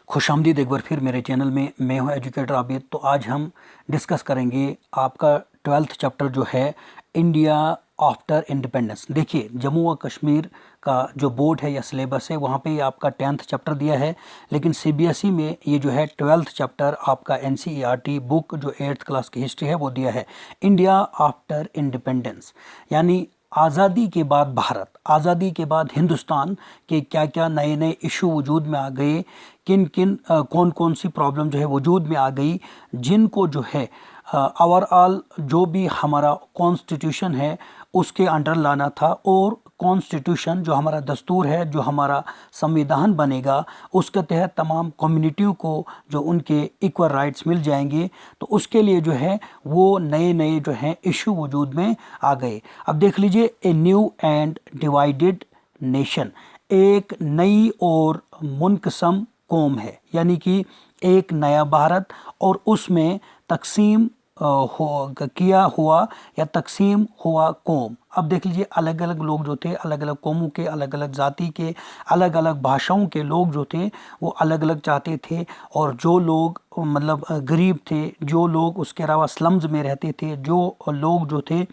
खुशामदीद एक बार फिर मेरे चैनल में। मैं हूं एजुकेटर आबिद। तो आज हम डिस्कस करेंगे आपका 12th चैप्टर जो है इंडिया आफ्टर इंडिपेंडेंस। देखिए, जम्मू व कश्मीर का जो बोर्ड है या सिलेबस है वहाँ पे आपका 10th चैप्टर दिया है, लेकिन सीबीएसई में ये जो है 12th चैप्टर आपका एनसीईआरटी बुक जो 8th क्लास की हिस्ट्री है वो दिया है इंडिया आफ्टर इंडिपेंडेंस, यानी आज़ादी के बाद भारत, आज़ादी के बाद हिंदुस्तान के क्या क्या नए नए इशू वजूद में आ गए, किन किन कौन कौन सी प्रॉब्लम जो है वजूद में आ गई, जिनको जो है ओवरऑल जो भी हमारा कॉन्स्टिट्यूशन है उसके अंडर लाना था, और कॉन्स्टिट्यूशन जो हमारा दस्तूर है, जो हमारा संविधान बनेगा, उसके तहत तमाम कम्युनिटियों को जो उनके इक्वल राइट्स मिल जाएंगे। तो उसके लिए जो है वो नए नए जो हैं इशू वजूद में आ गए। अब देख लीजिए, a new and divided nation, एक नई और मुनक़सम कौम है, यानी कि एक नया भारत और उसमें तकसीम किया हुआ या तकसीम हुआ कौम। अब देख लीजिए, अलग अलग लोग जो थे, अलग अलग कौमों के, अलग अलग जाति के, अलग अलग भाषाओं के लोग जो थे वो अलग अलग चाहते थे। और जो लोग मतलब गरीब थे, जो लोग उसके अलावा स्लम्स में रहते थे, जो लोग जो थे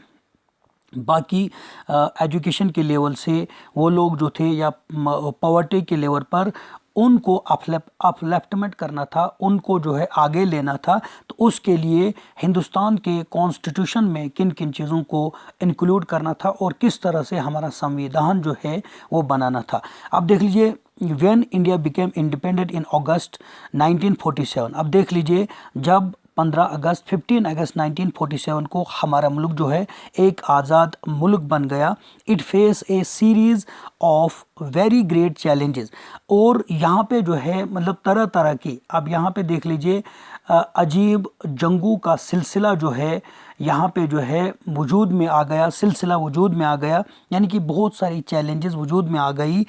बाकी एजुकेशन के लेवल से वो लोग जो थे या पॉवर्टी के लेवल पर, उनको अपलिफ्टमेंट करना था, उनको जो है आगे लेना था। तो उसके लिए हिंदुस्तान के कॉन्स्टिट्यूशन में किन किन चीज़ों को इंक्लूड करना था और किस तरह से हमारा संविधान जो है वो बनाना था। अब देख लीजिए, when India became independent in August 1947। अब देख लीजिए, जब 15 अगस्त 1947 को हमारा मुल्क जो है एक आज़ाद मुल्क बन गया। It face A series of very great challenges, और यहाँ पे जो है मतलब तरह तरह की, अब यहाँ पे देख लीजिए, अजीब जंगों का सिलसिला जो है यहाँ पे जो है वजूद में आ गया, सिलसिला वजूद में आ गया, यानी कि बहुत सारी चैलेंजेस वजूद में आ गई।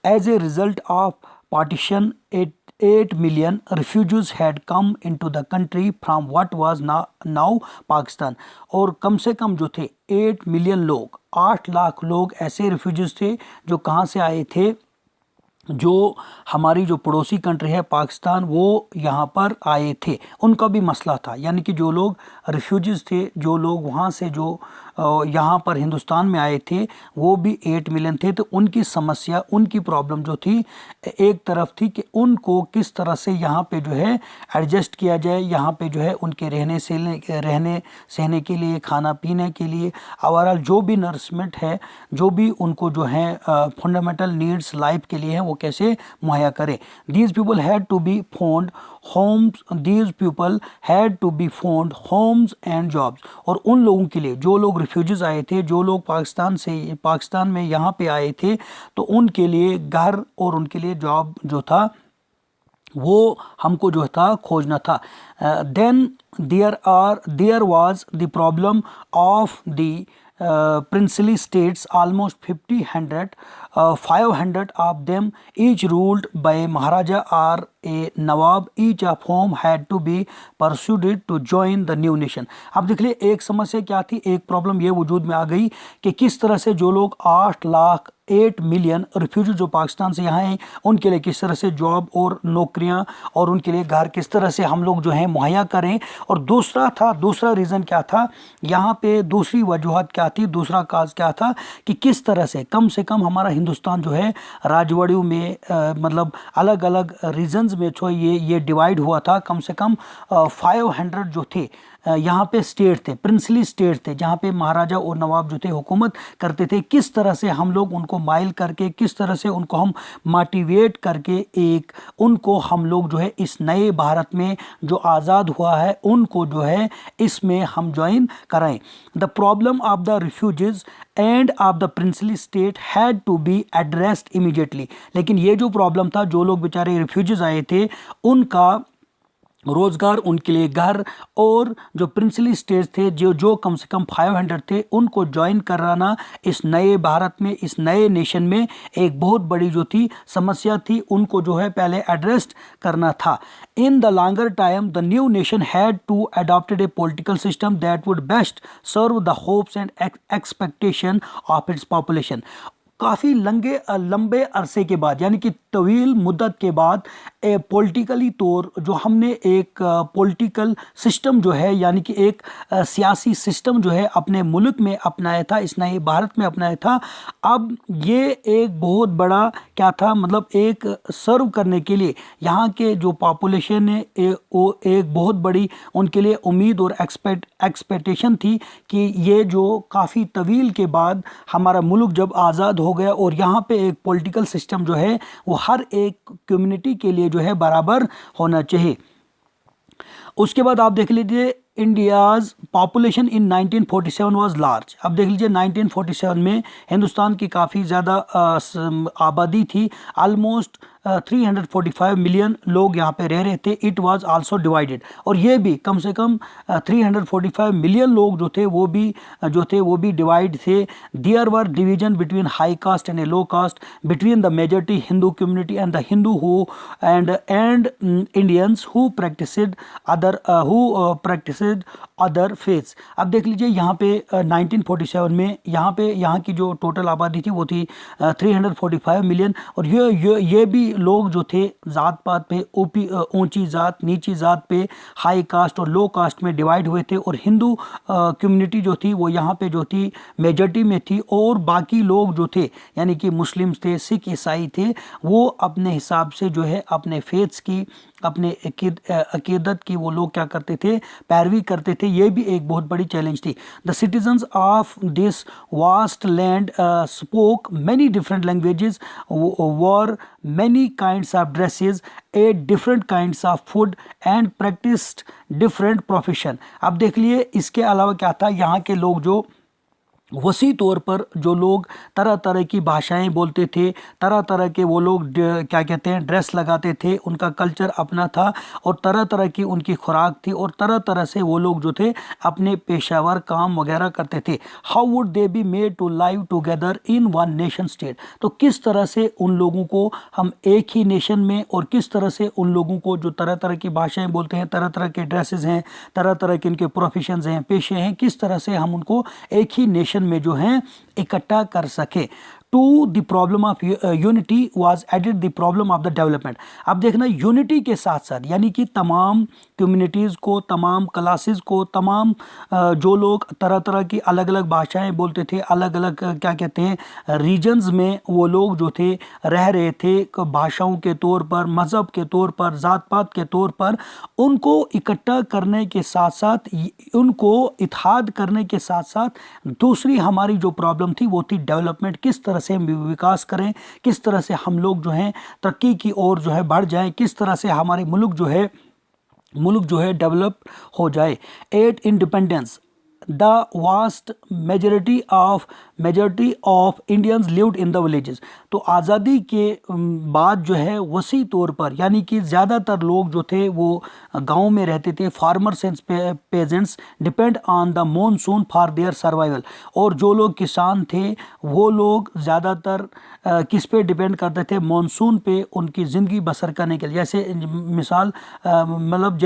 As a result of partition 8 million refugees had come into the country from what was now Pakistan. और कम से कम जो थे 8 मिलियन लोग, 8 लाख लोग ऐसे रिफ्यूजीज थे जो कहाँ से आए थे, जो हमारी जो पड़ोसी कंट्री है पाकिस्तान, वो यहाँ पर आए थे। उनका भी मसला था, यानी कि जो लोग रिफ्यूजीज थे, जो लोग वहाँ से जो यहाँ पर हिंदुस्तान में आए थे, वो भी 8 मिलियन थे। तो उनकी समस्या, उनकी प्रॉब्लम जो थी एक तरफ थी कि उनको किस तरह से यहाँ पे जो है एडजस्ट किया जाए, यहाँ पे जो है उनके रहने सहने के लिए, खाना पीने के लिए, ओवरऑल जो भी नरिशमेंट है, जो भी उनको जो है फंडामेंटल नीड्स लाइफ के लिए है, वो कैसे मुहैया करें। These people had to be found homes, these people had to be found homes and jobs. और उन लोगों के लिए, जो लोग रिफ्यूजीज आए थे, जो लोग पाकिस्तान में यहाँ पे आए थे, तो उनके लिए घर और उनके लिए जॉब जो था वो हमको जो था खोजना था। Then there was the problem of the princely states, almost 500 of them, each ruled by Maharaja or a Nawab, each of whom had to be persuaded to join the new nation। अब देख लिए, एक समस्या क्या थी, एक problem ये वजूद में आ गई कि किस तरह से जो लोग 8 मिलियन रिफ्यूजी जो पाकिस्तान से यहाँ हैं, उनके लिए किस तरह से जॉब और नौकरियाँ और उनके लिए घर किस तरह से हम लोग जो हैं मुहैया करें। और दूसरा रीज़न क्या था यहाँ पे, दूसरी वजूहत क्या थी, दूसरा काज क्या था कि किस तरह से कम हमारा हिंदुस्तान जो है राजवाड़ियों में मतलब अलग अलग रीजन्स में जो ये डिवाइड हुआ था। कम से कम 500 जो थे यहाँ पे स्टेट थे, प्रिंसली स्टेट थे, जहाँ पे महाराजा और नवाब जो थे हुकूमत करते थे। किस तरह से हम लोग उनको माइल करके, किस तरह से उनको हम मोटिवेट करके, एक उनको हम लोग जो है इस नए भारत में जो आज़ाद हुआ है, उनको जो है इसमें हम ज्वाइन कराएं। The problem of the refugees and of the princely state had to be addressed immediately. लेकिन ये जो प्रॉब्लम था, जो लोग बेचारे रिफ्यूजीज आए थे, उनका रोज़गार, उनके लिए घर, और जो प्रिंसली स्टेट्स थे जो कम से कम 500 थे, उनको ज्वाइन कराना इस नए भारत में, इस नए नेशन में एक बहुत बड़ी जो थी समस्या थी, उनको जो है पहले एड्रेस करना था। In the longer time the new nation had to adopted a political system that would best serve the hopes and expectation of its population. काफ़ी लंबे अरसे के बाद, यानी कि तवील मुद्दत के बाद पॉलिटिकली तौर जो हमने एक पॉलिटिकल सिस्टम जो है, यानी कि एक सियासी सिस्टम जो है अपने मुल्क में अपनाया था, इस नए भारत में अपनाया था। अब ये एक बहुत बड़ा क्या था, मतलब एक सर्व करने के लिए यहाँ के जो पॉपुलेशन है वो एक बहुत बड़ी उनके लिए उम्मीद और एक्सपेक्टेशन थी कि ये जो काफ़ी तवील के बाद हमारा मुल्क जब आज़ाद हो गया और यहाँ पे एक पॉलिटिकल सिस्टम जो है वो हर एक कम्युनिटी के लिए जो है बराबर होना चाहिए। उसके बाद आप देख लीजिए India's population in 1947 was large. अब देख लीजिए 1947 में हिंदुस्तान की काफ़ी ज़्यादा आबादी थी, ऑलमोस्ट 345 मिलियन लोग यहाँ पे रह रहे थे। इट वाज आल्सो डिवाइडेड, और ये भी कम से कम 345 मिलियन लोग जो थे वो भी डिवाइड थे। There were division between high caste and a low caste, between the majority Hindu community and the Hindu who and Indians who practised other faiths. अब देख लीजिए यहाँ पे 1947 में यहाँ की जो टोटल आबादी थी वो थी 345 मिलियन, और ये भी लोग जो थे ज़ात पात पे ऊंची ज़ात नीची ज़ात पे हाई कास्ट और लो कास्ट में डिवाइड हुए थे। और हिंदू कम्युनिटी जो थी वो यहाँ पे जो थी मेजॉरिटी में थी, और बाकी लोग जो थे यानी कि मुस्लिम्स थे, सिख, ईसाई थे, वो अपने हिसाब से जो है अपने फेथ्स की, अपने अकीदत की वो लोग क्या करते थे, पैरवी करते थे। ये भी एक बहुत बड़ी चैलेंज थी। The citizens of this vast land spoke many different languages, war many kinds of dresses, at different kinds of food and practised different profession. अब देख लिए इसके अलावा क्या था, यहाँ के लोग जो वसी तौर पर जो लोग तरह तरह की भाषाएं बोलते थे, तरह तरह के वो लोग क्या कहते हैं ड्रेस लगाते थे, उनका कल्चर अपना था और तरह तरह की उनकी खुराक थी, और तरह तरह से वो लोग जो थे अपने पेशावर काम वगैरह करते थे। How would they be made to live together in one nation state. तो किस तरह से उन लोगों को हम एक ही नेशन में, और किस तरह से उन लोगों को जो तरह तरह की भाषाएं बोलते हैं, तरह तरह के ड्रेसेस हैं, तरह तरह के इनके प्रोफेशंस हैं, पेशे हैं, किस तरह से हम उनको एक ही नेशन में जो है इकट्ठा कर सके। To the problem of unity was added the problem of the development. अब देखना यूनिटी के साथ साथ यानी कि तमाम कम्युनिटीज़ को, तमाम क्लासेस को, तमाम जो लोग तरह तरह की अलग अलग भाषाएं बोलते थे, अलग अलग क्या कहते हैं रीजन्स में वो लोग जो थे रह रहे थे, भाषाओं के तौर पर, मज़हब के तौर पर, ज़ात पात के तौर पर, उनको इकट्ठा करने के साथ साथ, उनको इत्तेहाद करने के साथ साथ दूसरी हमारी जो प्रॉब्लम थी वो थी डेवलपमेंट। किस तरह से हम विकास करें, किस तरह से हम लोग जो हैं तरक्की की ओर जो है बढ़ जाएं, किस तरह से हमारे मुल्क जो है डेवलप हो जाए। At independence the vast majority of Indians lived in the villages. तो आज़ादी के बाद जो है वसी तौर पर यानी कि ज़्यादातर लोग जो थे वो गांव में रहते थे। Farmers and pageants depend on the monsoon for their survival. और जो लोग किसान थे वो लोग ज़्यादातर किस पे डिपेंड करते थे, मॉनसून पे उनकी ज़िंदगी बसर करने के लिए। जैसे मिसाल मतलब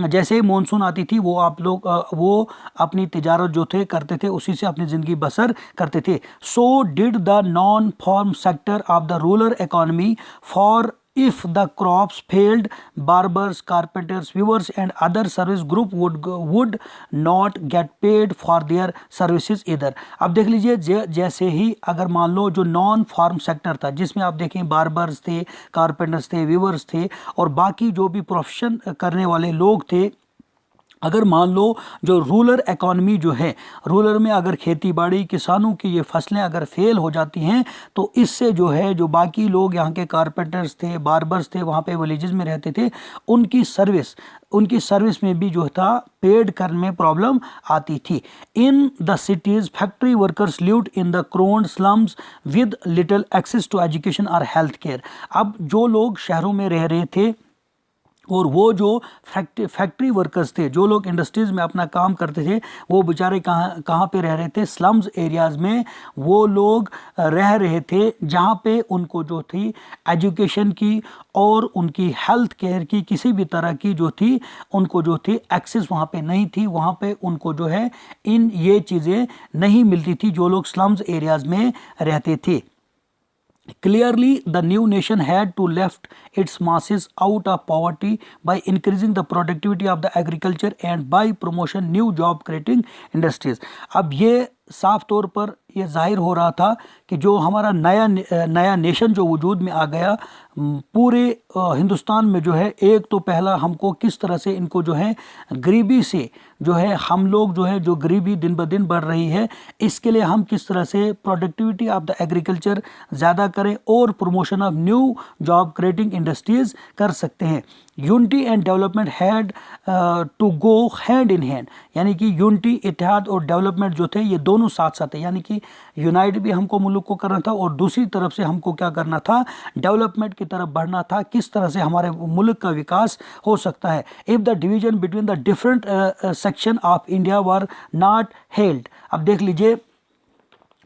जैसे मॉनसून आती थी वो अपनी तिजारत जो थे करते थे, उसी से अपनी ज़िंदगी बसर करते थे। So did the non farm sector of the rural economy, for if the crops failed, barbers, carpenters, weavers and other service group would not get paid for their services either। अब देख लीजिए जैसे ही अगर मान लो जो नॉन फार्म सेक्टर था जिसमें आप देखें बार्बर्स थे, कारपेंटर्स थे, वीवर्स थे और बाकी जो भी प्रोफेशन करने वाले लोग थे, अगर मान लो जो रूरल इकॉनमी जो है, रूरल में अगर खेती बाड़ी किसानों की ये फसलें अगर फेल हो जाती हैं तो इससे जो है जो बाकी लोग यहाँ के कारपेंटर्स थे, बार्बर्स थे, वहाँ पे विलेजेस में रहते थे, उनकी सर्विस में भी जो था पेड करने में प्रॉब्लम आती थी। In the cities factory workers lived in the crowded slums with little access to education और हेल्थ केयर। अब जो लोग शहरों में रह रहे थे और वो जो फैक्ट्री वर्कर्स थे, जो लोग इंडस्ट्रीज़ में अपना काम करते थे, वो बेचारे कहाँ पे रह रहे थे? स्लम्स एरियाज़ में वो लोग रह रहे थे, जहाँ पे उनको जो थी एजुकेशन की और उनकी हेल्थ केयर की किसी भी तरह की जो थी उनको जो थी एक्सेस वहाँ पे नहीं थी। वहाँ पे उनको जो है इन ये चीज़ें नहीं मिलती थी जो लोग स्लम्स एरियाज़ में रहते थे। Clearly, the new nation had to left its masses out of poverty by increasing the productivity of the agriculture and by promotion new job creating industries. अब ये साफ तौर पर ये जाहिर हो रहा था कि जो हमारा नया नेशन जो वजूद में आ गया पूरे हिंदुस्तान में जो है, एक तो पहला हमको किस तरह से इनको जो है गरीबी से जो है हम लोग जो है जो गरीबी दिन ब दिन बढ़ रही है, इसके लिए हम किस तरह से प्रोडक्टिविटी ऑफ द एग्रीकल्चर ज़्यादा करें और promotion of new job creating industries कर सकते हैं। Unity and development had to go hand in hand, यानी कि यूनिटी, इत्तेहाद और डेवलपमेंट जो थे ये दोनों साथ साथ है, यानी कि यूनाइट भी हमको मुल्क को करना था और दूसरी तरफ से हमको क्या करना था? डेवलपमेंट की तरफ बढ़ना था। किस तरह से हमारे मुल्क का विकास हो सकता है? If the division between the different section of India were not held. अब देख लीजिए,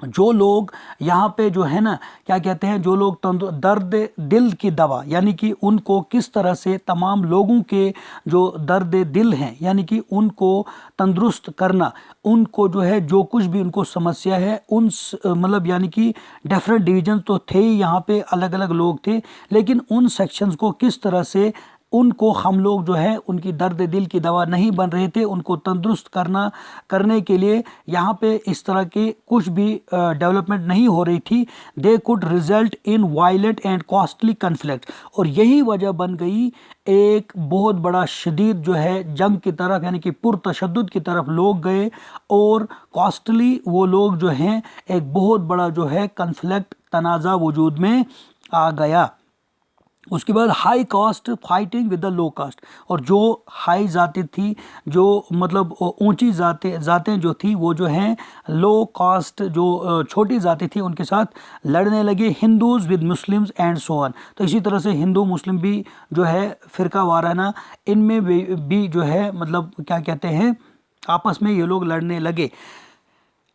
जो लोग यहाँ पे जो है ना क्या कहते हैं, जो लोग दर्द दिल की दवा, यानी कि उनको किस तरह से तमाम लोगों के जो दर्द दिल हैं, यानी कि उनको तंदुरुस्त करना, उनको जो है जो कुछ भी उनको समस्या है उन मतलब यानी कि डिफरेंट डिवीजन तो थे ही, यहाँ पे अलग अलग लोग थे, लेकिन उन सेक्शंस को किस तरह से उनको हम लोग जो है उनकी दर्द दिल की दवा नहीं बन रहे थे, उनको तंदुरुस्त करने के लिए यहाँ पे इस तरह के कुछ भी डेवलपमेंट नहीं हो रही थी। They could result in violent and costly conflict, और यही वजह बन गई एक बहुत बड़ा शदीद जो है जंग की तरफ, यानी कि पुरतशद्दुद की तरफ लोग गए और कॉस्टली वो लोग जो हैं एक बहुत बड़ा जो है कन्फ्लिक्ट, तनाज़ा वजूद में आ गया। उसके बाद high caste fighting with the low caste, और जो हाई जाति थी, जो मतलब ऊंची जातें जो थी वो जो हैं लो कास्ट जो छोटी जाति थी उनके साथ लड़ने लगे। Hindus with Muslims and so on, तो इसी तरह से हिंदू मुस्लिम भी जो है फ़िरका वाराना इनमें भी जो है मतलब क्या कहते हैं आपस में ये लोग लड़ने लगे।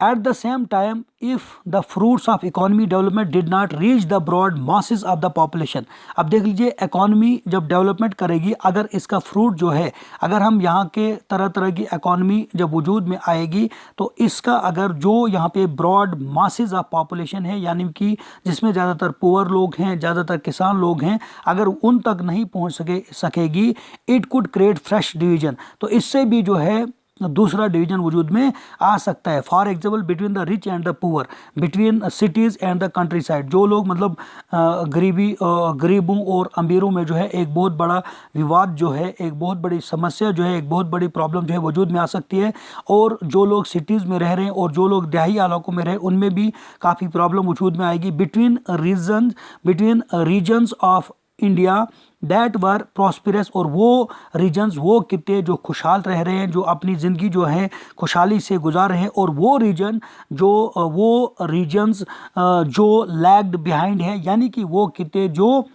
At the same time, if the fruits of economy development did not reach the broad masses of the population, अब देख लीजिए इकॉनमी जब डेवलपमेंट करेगी, अगर इसका फ्रूट जो है, अगर हम यहाँ के तरह तरह की इकॉनमी जब वजूद में आएगी तो इसका अगर जो यहाँ पे ब्रॉड मासेस ऑफ पॉपुलेशन है, यानी कि जिसमें ज़्यादातर पुअर लोग हैं, ज़्यादातर किसान लोग हैं, अगर उन तक नहीं पहुँच सकेगी, it could create fresh division, तो इससे भी जो है दूसरा डिवीजन वजूद में आ सकता है। For example between the rich and the poor, between cities and the country side, जो लोग मतलब गरीबों और अमीरों में जो है एक बहुत बड़ा विवाद जो है, एक बहुत बड़ी समस्या जो है, एक बहुत बड़ी प्रॉब्लम जो है वजूद में आ सकती है। और जो लोग सिटीज़ में रह रहे हैं और जो लोग देहाती इलाकों में रहे उनमें भी काफ़ी प्रॉब्लम वजूद में आएगी। Between regions of India that were prosperous, और वो रीजन्स, वो कितने जो खुशहाल रह रहे हैं, जो अपनी ज़िंदगी जो है खुशहाली से गुजार रहे हैं, और वो रीजन्स जो लैग्ड बिहाइंड है, यानी कि वो कितने जो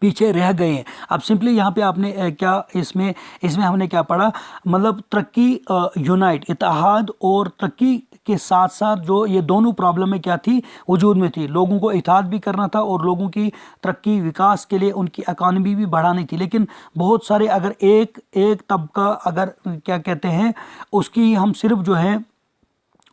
पीछे रह गए हैं। अब सिंपली यहाँ पे आपने क्या इसमें हमने क्या पढ़ा, मतलब तरक्की, यूनाइट, इत्तेहाद और तरक्की के साथ साथ जो ये दोनों प्रॉब्लमें क्या थी वजूद में थी, लोगों को इत्तेहाद भी करना था और लोगों की तरक्की विकास के लिए उनकी इकॉनमी भी बढ़ानी थी। लेकिन बहुत सारे अगर एक तबका अगर क्या कहते हैं उसकी हम सिर्फ जो है,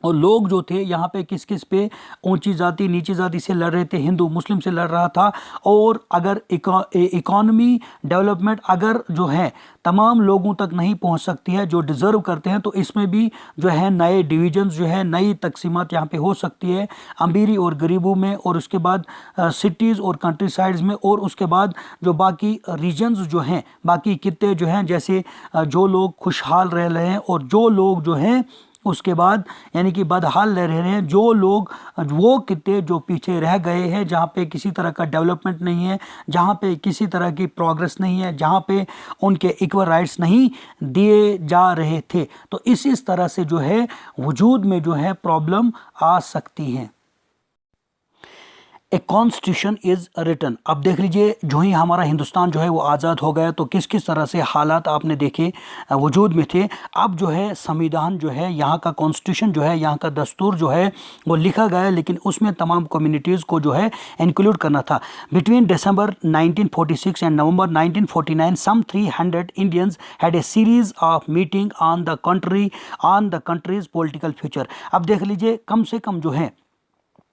और लोग जो थे यहाँ पे किस किस पे ऊंची जाति नीची जाति से लड़ रहे थे, हिंदू मुस्लिम से लड़ रहा था। और अगर इकॉनमी डेवलपमेंट अगर जो है तमाम लोगों तक नहीं पहुँच सकती है जो डिज़र्व करते हैं, तो इसमें भी जो है नए डिवीजन्स जो है, नई तकसीमात यहाँ पे हो सकती है अमीरी और गरीबों में, और उसके बाद सिटीज़ और कंट्री साइड्स में, और उसके बाद जो बाकी रीजन्स जो हैं, बाकी कितने जो हैं, जैसे जो लोग खुशहाल रह रहे हैं और जो लोग जो हैं उसके बाद यानी कि बदहाल रह रहे हैं, जो लोग वो कितने जो पीछे रह गए हैं, जहाँ पे किसी तरह का डेवलपमेंट नहीं है, जहाँ पे किसी तरह की प्रोग्रेस नहीं है, जहाँ पे उनके इक्वल राइट्स नहीं दिए जा रहे थे। तो इस तरह से जो है वजूद में जो है प्रॉब्लम आ सकती हैं। A constitution is written. अब देख लीजिए, जो ही हमारा हिंदुस्तान जो है वो आज़ाद हो गया तो किस किस तरह से हालात आपने देखे वजूद में थे। अब जो है संविधान जो है, यहाँ का कॉन्स्टिट्यूशन जो है, यहाँ का दस्तूर जो है वो लिखा गया, लेकिन उसमें तमाम कम्युनिटीज़ को जो है इंक्लूड करना था। Between December 1946 and November 1949 some 300 Indians had a series of meeting on the country's political future. अब देख लीजिए, कम से कम जो है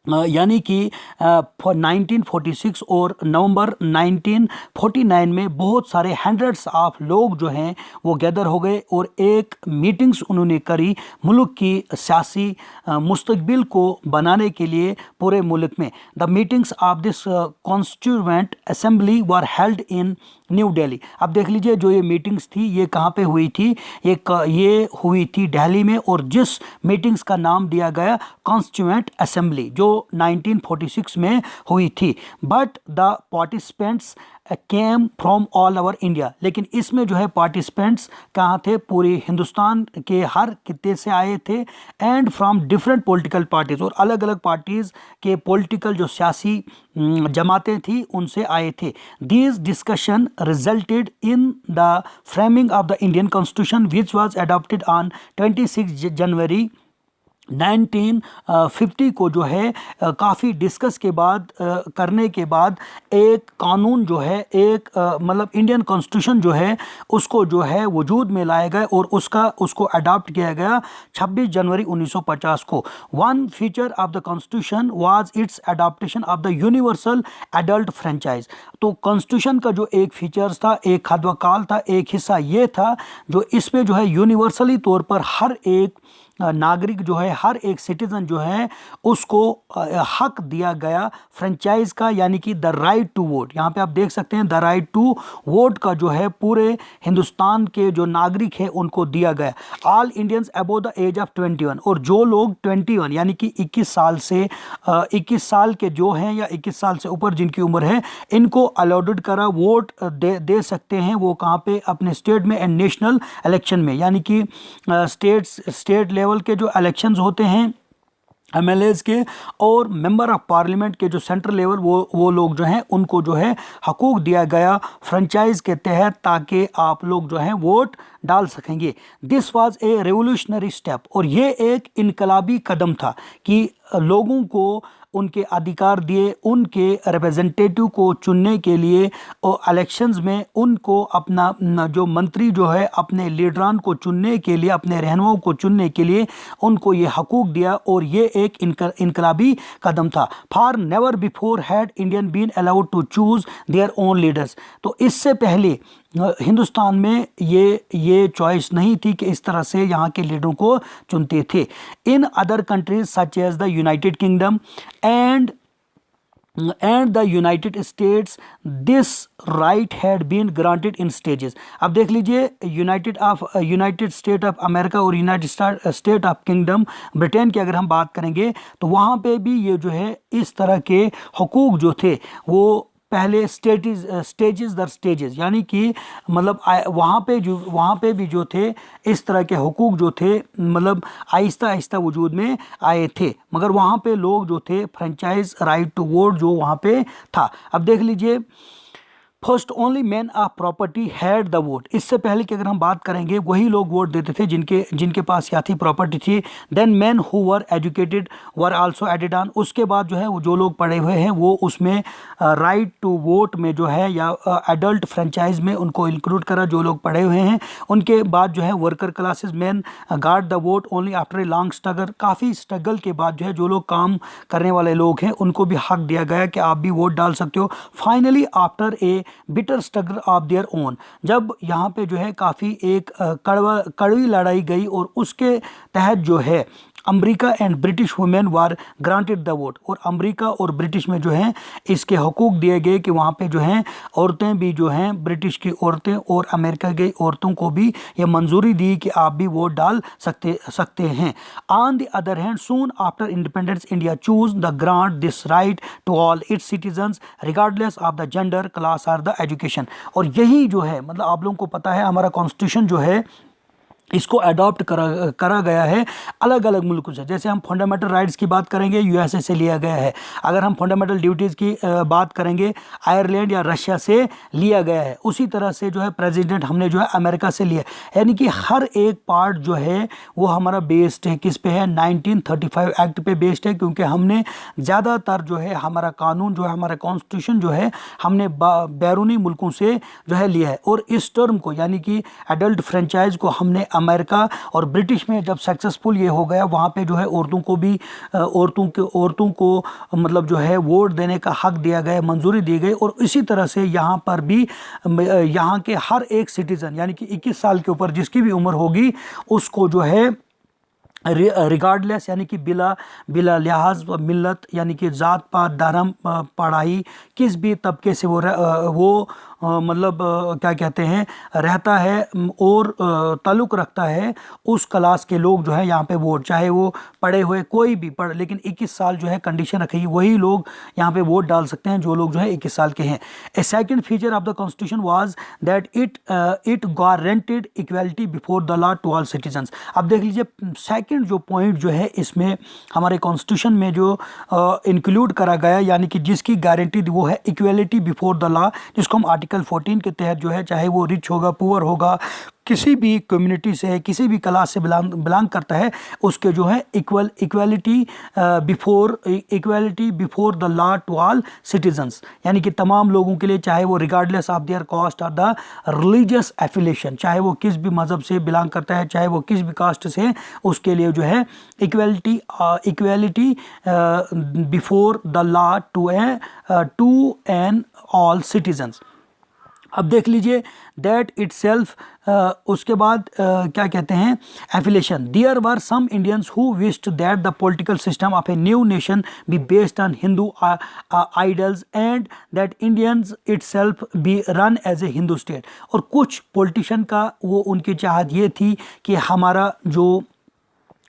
यानी कि 1946 और नवंबर 1949 में बहुत सारे हंड्रेड्स ऑफ लोग जो हैं वो गैदर हो गए और एक मीटिंग्स उन्होंने करी मुल्क की सियासी मुस्तकबिल को बनाने के लिए पूरे मुल्क में। The meetings of this constituent assembly were held in new Delhi. अब देख लीजिए, जो ये मीटिंग्स थी ये कहाँ पे हुई थी, ये हुई थी दिल्ली में, और जिस मीटिंग्स का नाम दिया गया कॉन्स्टिट्यूएंट असेंबली, जो 1946 में हुई थी। But the participants came from all over India. लेकिन इसमें जो है पार्टिसिपेंट्स कहाँ थे, पूरे हिंदुस्तान के हर खित्ते से आए थे, and from different political parties, और अलग अलग पार्टीज़ के पॉलिटिकल जो सियासी जमातें थी उनसे आए थे। These discussion resulted in the framing of the Indian constitution which was adopted on 26 जनवरी 1950 को जो है काफ़ी डिस्कस के बाद करने के बाद एक कानून जो है, एक मतलब इंडियन कॉन्स्टिट्यूशन जो है उसको जो है वजूद में लाया गया और उसको अडॉप्ट किया गया 26 जनवरी 1950 को। One feature of the constitution was it's adaptation of the universal adult franchise. तो कॉन्स्टिट्यूशन का जो एक फीचर्स था, एक खद्वकाल था, एक हिस्सा ये था जो इसमें जो है यूनिवर्सली तौर पर हर एक नागरिक जो है, हर एक सिटीज़न जो है उसको हक दिया गया फ्रेंचाइज का, यानी कि द राइट टू वोट। यहाँ पे आप देख सकते हैं द राइट टू वोट का जो है पूरे हिंदुस्तान के जो नागरिक है उनको दिया गया। All Indians above the age of 21, और जो लोग 21 यानी कि 21 साल से 21 साल के जो हैं या 21 साल से ऊपर जिनकी उम्र है, इनको अलाउड करा वोट दे सकते हैं। वो कहाँ पे, अपने स्टेट में एंड नेशनल इलेक्शन में, यानी कि स्टेट लेवल के जो इलेक्शंस होते हैं एमएलएज के, और मेंबर ऑफ पार्लियामेंट के जो सेंट्रल लेवल वो लोग जो हैं उनको जो है हकूक दिया गया फ्रेंचाइज के तहत, ताकि आप लोग जो हैं वोट डाल सकेंगे। This was a revolutionary step, और ये एक इनकलाबी कदम था कि लोगों को उनके अधिकार दिए, उनके रिप्रेजेंटेटिव को चुनने के लिए, और इलेक्शंस में उनको अपना जो मंत्री जो है अपने लीडरान को चुनने के लिए, अपने रहनुमाओं को चुनने के लिए उनको ये हकूक दिया, और ये एक इनकलाबी कदम था। For never before had Indian been allowed to choose their own leaders. तो इससे पहले हिंदुस्तान में ये चॉइस नहीं थी कि इस तरह से यहाँ के लीडरों को चुनते थे। In other countries such as the United Kingdom and the United States this right had been granted in stages. अब देख लीजिए, यूनाइटेड स्टेट ऑफ अमेरिका और United State of Kingdom Britain की अगर हम बात करेंगे तो वहाँ पे भी ये जो है इस तरह के हुकूक जो थे वो पहले स्टेजेस दर स्टेजेस, यानी कि मतलब वहाँ पे भी जो थे इस तरह के हुकूक जो थे मतलब आहिस्ता आहिस्ता वजूद में आए थे, मगर वहाँ पे लोग जो थे फ्रेंचाइज राइट टू वोट जो वहाँ पे था। अब देख लीजिए, first only man of property had the vote. इससे पहले कि अगर हम बात करेंगे वही लोग वोट देते थे जिनके पास या थी प्रॉपर्टी थी। Then men who were educated were also added on. उसके बाद जो है वो जो लोग पढ़े हुए हैं वो उसमें राइट टू वोट में जो है या एडल्ट फ्रेंचाइज में उनको इंक्लूड करा, जो लोग पढ़े हुए हैं। उनके बाद जो है worker classes man guard the vote only after a long struggle. काफ़ी स्ट्रगल के बाद जो है जो लोग काम करने वाले लोग हैं उनको भी हक दिया गया कि आप भी वोट डाल सकते हो। Finally after a bitter struggle of their own, जब यहाँ पे जो है काफ़ी एक कड़वी लड़ाई गई और उसके तहत जो है America and British women war granted the vote, और अमेरिका और ब्रिटिश में जो है इसके हकूक़ दिए गए कि वहाँ पे जो हैं औरतें भी जो हैं, ब्रिटिश की औरतें और अमेरिका की औरतों को भी ये मंजूरी दी कि आप भी वोट डाल सकते हैं। On the other hand soon after independence India choose the grant this right to all its citizens regardless of the gender class और द एजुकेशन। और यही जो है मतलब आप लोगों को पता है हमारा कॉन्स्टिट्यूशन जो है इसको अडॉप्ट करा गया है अलग अलग मुल्कों से। जैसे हम फंडामेंटल राइट्स की बात करेंगे, यूएसए से लिया गया है। अगर हम फंडामेंटल ड्यूटीज़ की बात करेंगे, आयरलैंड या रशिया से लिया गया है। उसी तरह से जो है प्रेसिडेंट हमने जो है अमेरिका से लिया, यानी कि हर एक पार्ट जो है वो हमारा बेस्ड है किस पे है, 1935 एक्ट पे बेस्ड है, क्योंकि हमने ज़्यादातर जो है हमारा कानून जो है, हमारा कॉन्स्टिट्यूशन जो है, हमने बैरूनी मुल्कों से जो है लिया है। और इस टर्म को यानी कि एडल्ट फ्रेंचाइज को हमने अमेरिका और ब्रिटिश में जब सक्सेसफुल ये हो गया, वहाँ पे जो है औरतों को भी औरतों को मतलब जो है वोट देने का हक दिया गया, मंजूरी दी गई। और इसी तरह से यहाँ पर भी यहाँ के हर एक सिटीज़न यानी कि 21 साल के ऊपर जिसकी भी उम्र होगी उसको जो है रिगार्डलेस यानी कि बिला बिला लिहाज मिल्लत यानी कि ज़ात पात धर्म पढ़ाई किस भी तबके से वो मतलब क्या कहते हैं रहता है और ताल्लुक़ रखता है, उस क्लास के लोग जो है यहाँ पे वोट, चाहे वो पढ़े हुए कोई भी पढ़, लेकिन 21 साल जो है कंडीशन रखेगी, वही लोग यहाँ पे वोट डाल सकते हैं जो लोग जो है 21 साल के हैं। A second feature of the constitution was that it guaranteed equality before the law to all citizens. अब देख लीजिए सेकंड जो पॉइंट जो है इसमें हमारे कॉन्स्टिट्यूशन में जो इंक्लूड करा गया यानी कि जिसकी गारंटी वो है इक्वलिटी बिफोर द लॉ, जिसको हम आर्टिकल 14 के तहत जो है, चाहे वो रिच होगा पुअर होगा, किसी भी कम्युनिटी से किसी भी क्लास से बिलोंग करता है, उसके जो है equality before the law to all citizens, यानी कि तमाम लोगों के लिए, चाहे वो रिगार्डलेस ऑफ देयर कास्ट और द रिलीजियस एफिलिएशन, चाहे वो किस भी मज़हब से बिलोंग करता है, चाहे वो किस भी कास्ट से, उसके लिए जो है equality before the law to an all citizens. अब देख लीजिए दैट इट सेल्फ उसके बाद क्या कहते हैं affiliation, there were some Indians who wished that the political system of a new nation be based on Hindu ideals and that Indians it self be run as a Hindu state. और कुछ politician का वो उनकी चाहत ये थी कि हमारा जो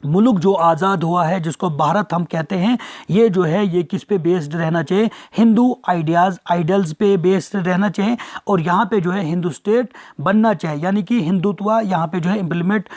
मुल्क जो आज़ाद हुआ है जिसको भारत हम कहते हैं, ये जो है ये किस पे बेस्ड रहना चाहिए, हिंदू आइडल्स पे बेस्ड रहना चाहिए, और यहाँ पे जो है हिंदू स्टेट बनना चाहिए, यानी कि हिंदुत्व यहाँ पे जो है इम्प्लीमेंट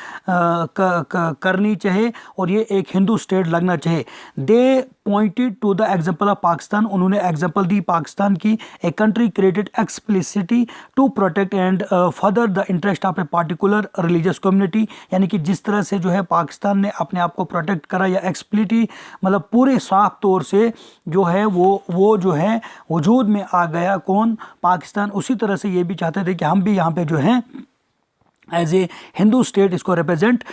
करनी चाहिए और ये एक हिंदू स्टेट लगना चाहिए। They pointed to the example of Pakistan, उन्होंने एग्जाम्पल दी पाकिस्तान की, a country created explicitly to protect and further the interest of a particular religious community, यानी कि जिस तरह से जो है पाकिस्तान ने अपने आप को प्रोटेक्ट करा या एक्सप्लिसिटी मतलब पूरे साफ तौर से जो है वो जो है वजूद में आ गया, कौन, पाकिस्तान। उसी तरह से ये भी चाहते थे कि हम भी यहाँ पे जो है एज ए हिंदू स्टेट इसको रिप्रेजेंट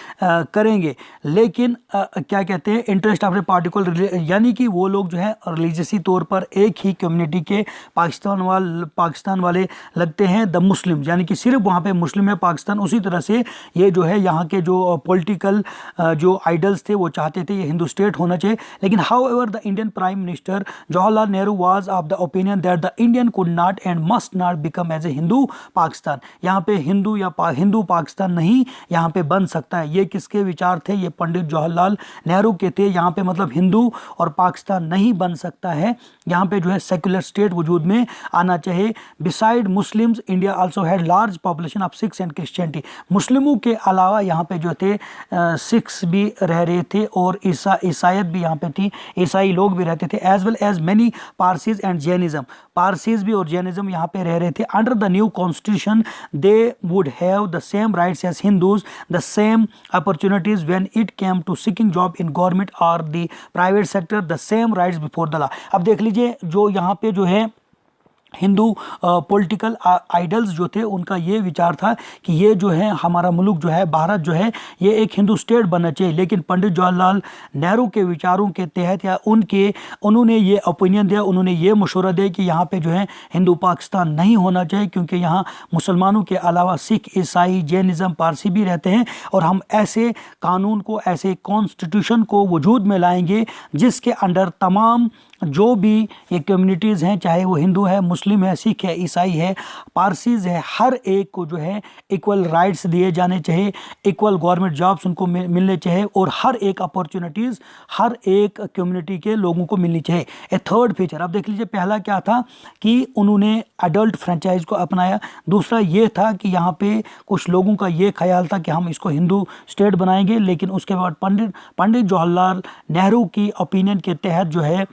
करेंगे, लेकिन क्या कहते हैं इंटरेस्ट ऑफ ए पार्टिकुलर, यानी कि वो लोग जो है रिलीजियसी तौर पर एक ही कम्युनिटी के पाकिस्तान वाले लगते हैं, द मुस्लिम, यानी कि सिर्फ वहाँ पे मुस्लिम है पाकिस्तान। उसी तरह से ये जो है यहाँ के जो पॉलिटिकल जो आइडल्स थे वो चाहते थे ये हिंदू स्टेट होना चाहिए, लेकिन however the Indian prime minister Jawaharlal Nehru was of the opinion that the Indian could not and must not become as a Hindu Pakistan. यहाँ पे हिंदू या हिंदू पाकिस्तान नहीं यहाँ पे बन सकता है। ये किसके विचार थे, ये पंडित जवाहरलाल नेहरू के थे। यहाँ पे मतलब हिंदू और पाकिस्तान नहीं बन सकता है, यहाँ पे जो है सेक्युलर स्टेट वजूद में आना चाहिए। Beside Muslims India also had large population of Sikhs and Christianity, मुस्लिमों के अलावा यहाँ पे जो थे सिख्स भी रह रहे थे और ईसाइत भी यहाँ पे थी, ईसाई लोग भी रहते थे, as well as many Parsis and Jainism, Parsis भी और जैनिज्म यहाँ पे रह रहे थे। Under the new constitution they would have the same rights as Hindus, the same opportunities when it came to seeking job in government or the private sector, the same rights before the law। अब देख लीजिए जो यहाँ पे जो है Hindu political idols जो थे उनका ये विचार था कि ये जो है हमारा मुल्क जो है भारत जो है ये एक हिंदू स्टेट बनना चाहिए, लेकिन पंडित जवाहरलाल नेहरू के विचारों के तहत या उन्होंने ये ओपिनियन दिया, उन्होंने ये मशवरा दिया कि यहाँ पे जो है हिंदू पाकिस्तान नहीं होना चाहिए, क्योंकि यहाँ मुसलमानों के अलावा सिख, ईसाई, जैनिज़्म, पारसी भी रहते हैं, और हम ऐसे कानून को, ऐसे कॉन्स्टिट्यूशन को वजूद में लाएंगे जिसके अंडर तमाम जो भी ये कम्युनिटीज़ हैं, चाहे वो हिंदू है, मुस्लिम है, सिख है, ईसाई है, पारसीज़ है, हर एक को जो है इक्वल राइट्स दिए जाने चाहिए, इक्वल गवर्नमेंट जॉब्स उनको मिलने चाहिए और हर एक अपॉर्चुनिटीज़ हर एक कम्युनिटी के लोगों को मिलनी चाहिए। ए थर्ड फीचर अब देख लीजिए, पहला क्या था कि उन्होंने एडल्ट फ्रेंचाइज को अपनाया। दूसरा ये था कि यहाँ पे कुछ लोगों का ये ख्याल था कि हम इसको हिंदू स्टेट बनाएंगे, लेकिन उसके बाद पंडित जवाहरलाल नेहरू की ओपिनियन के तहत जो है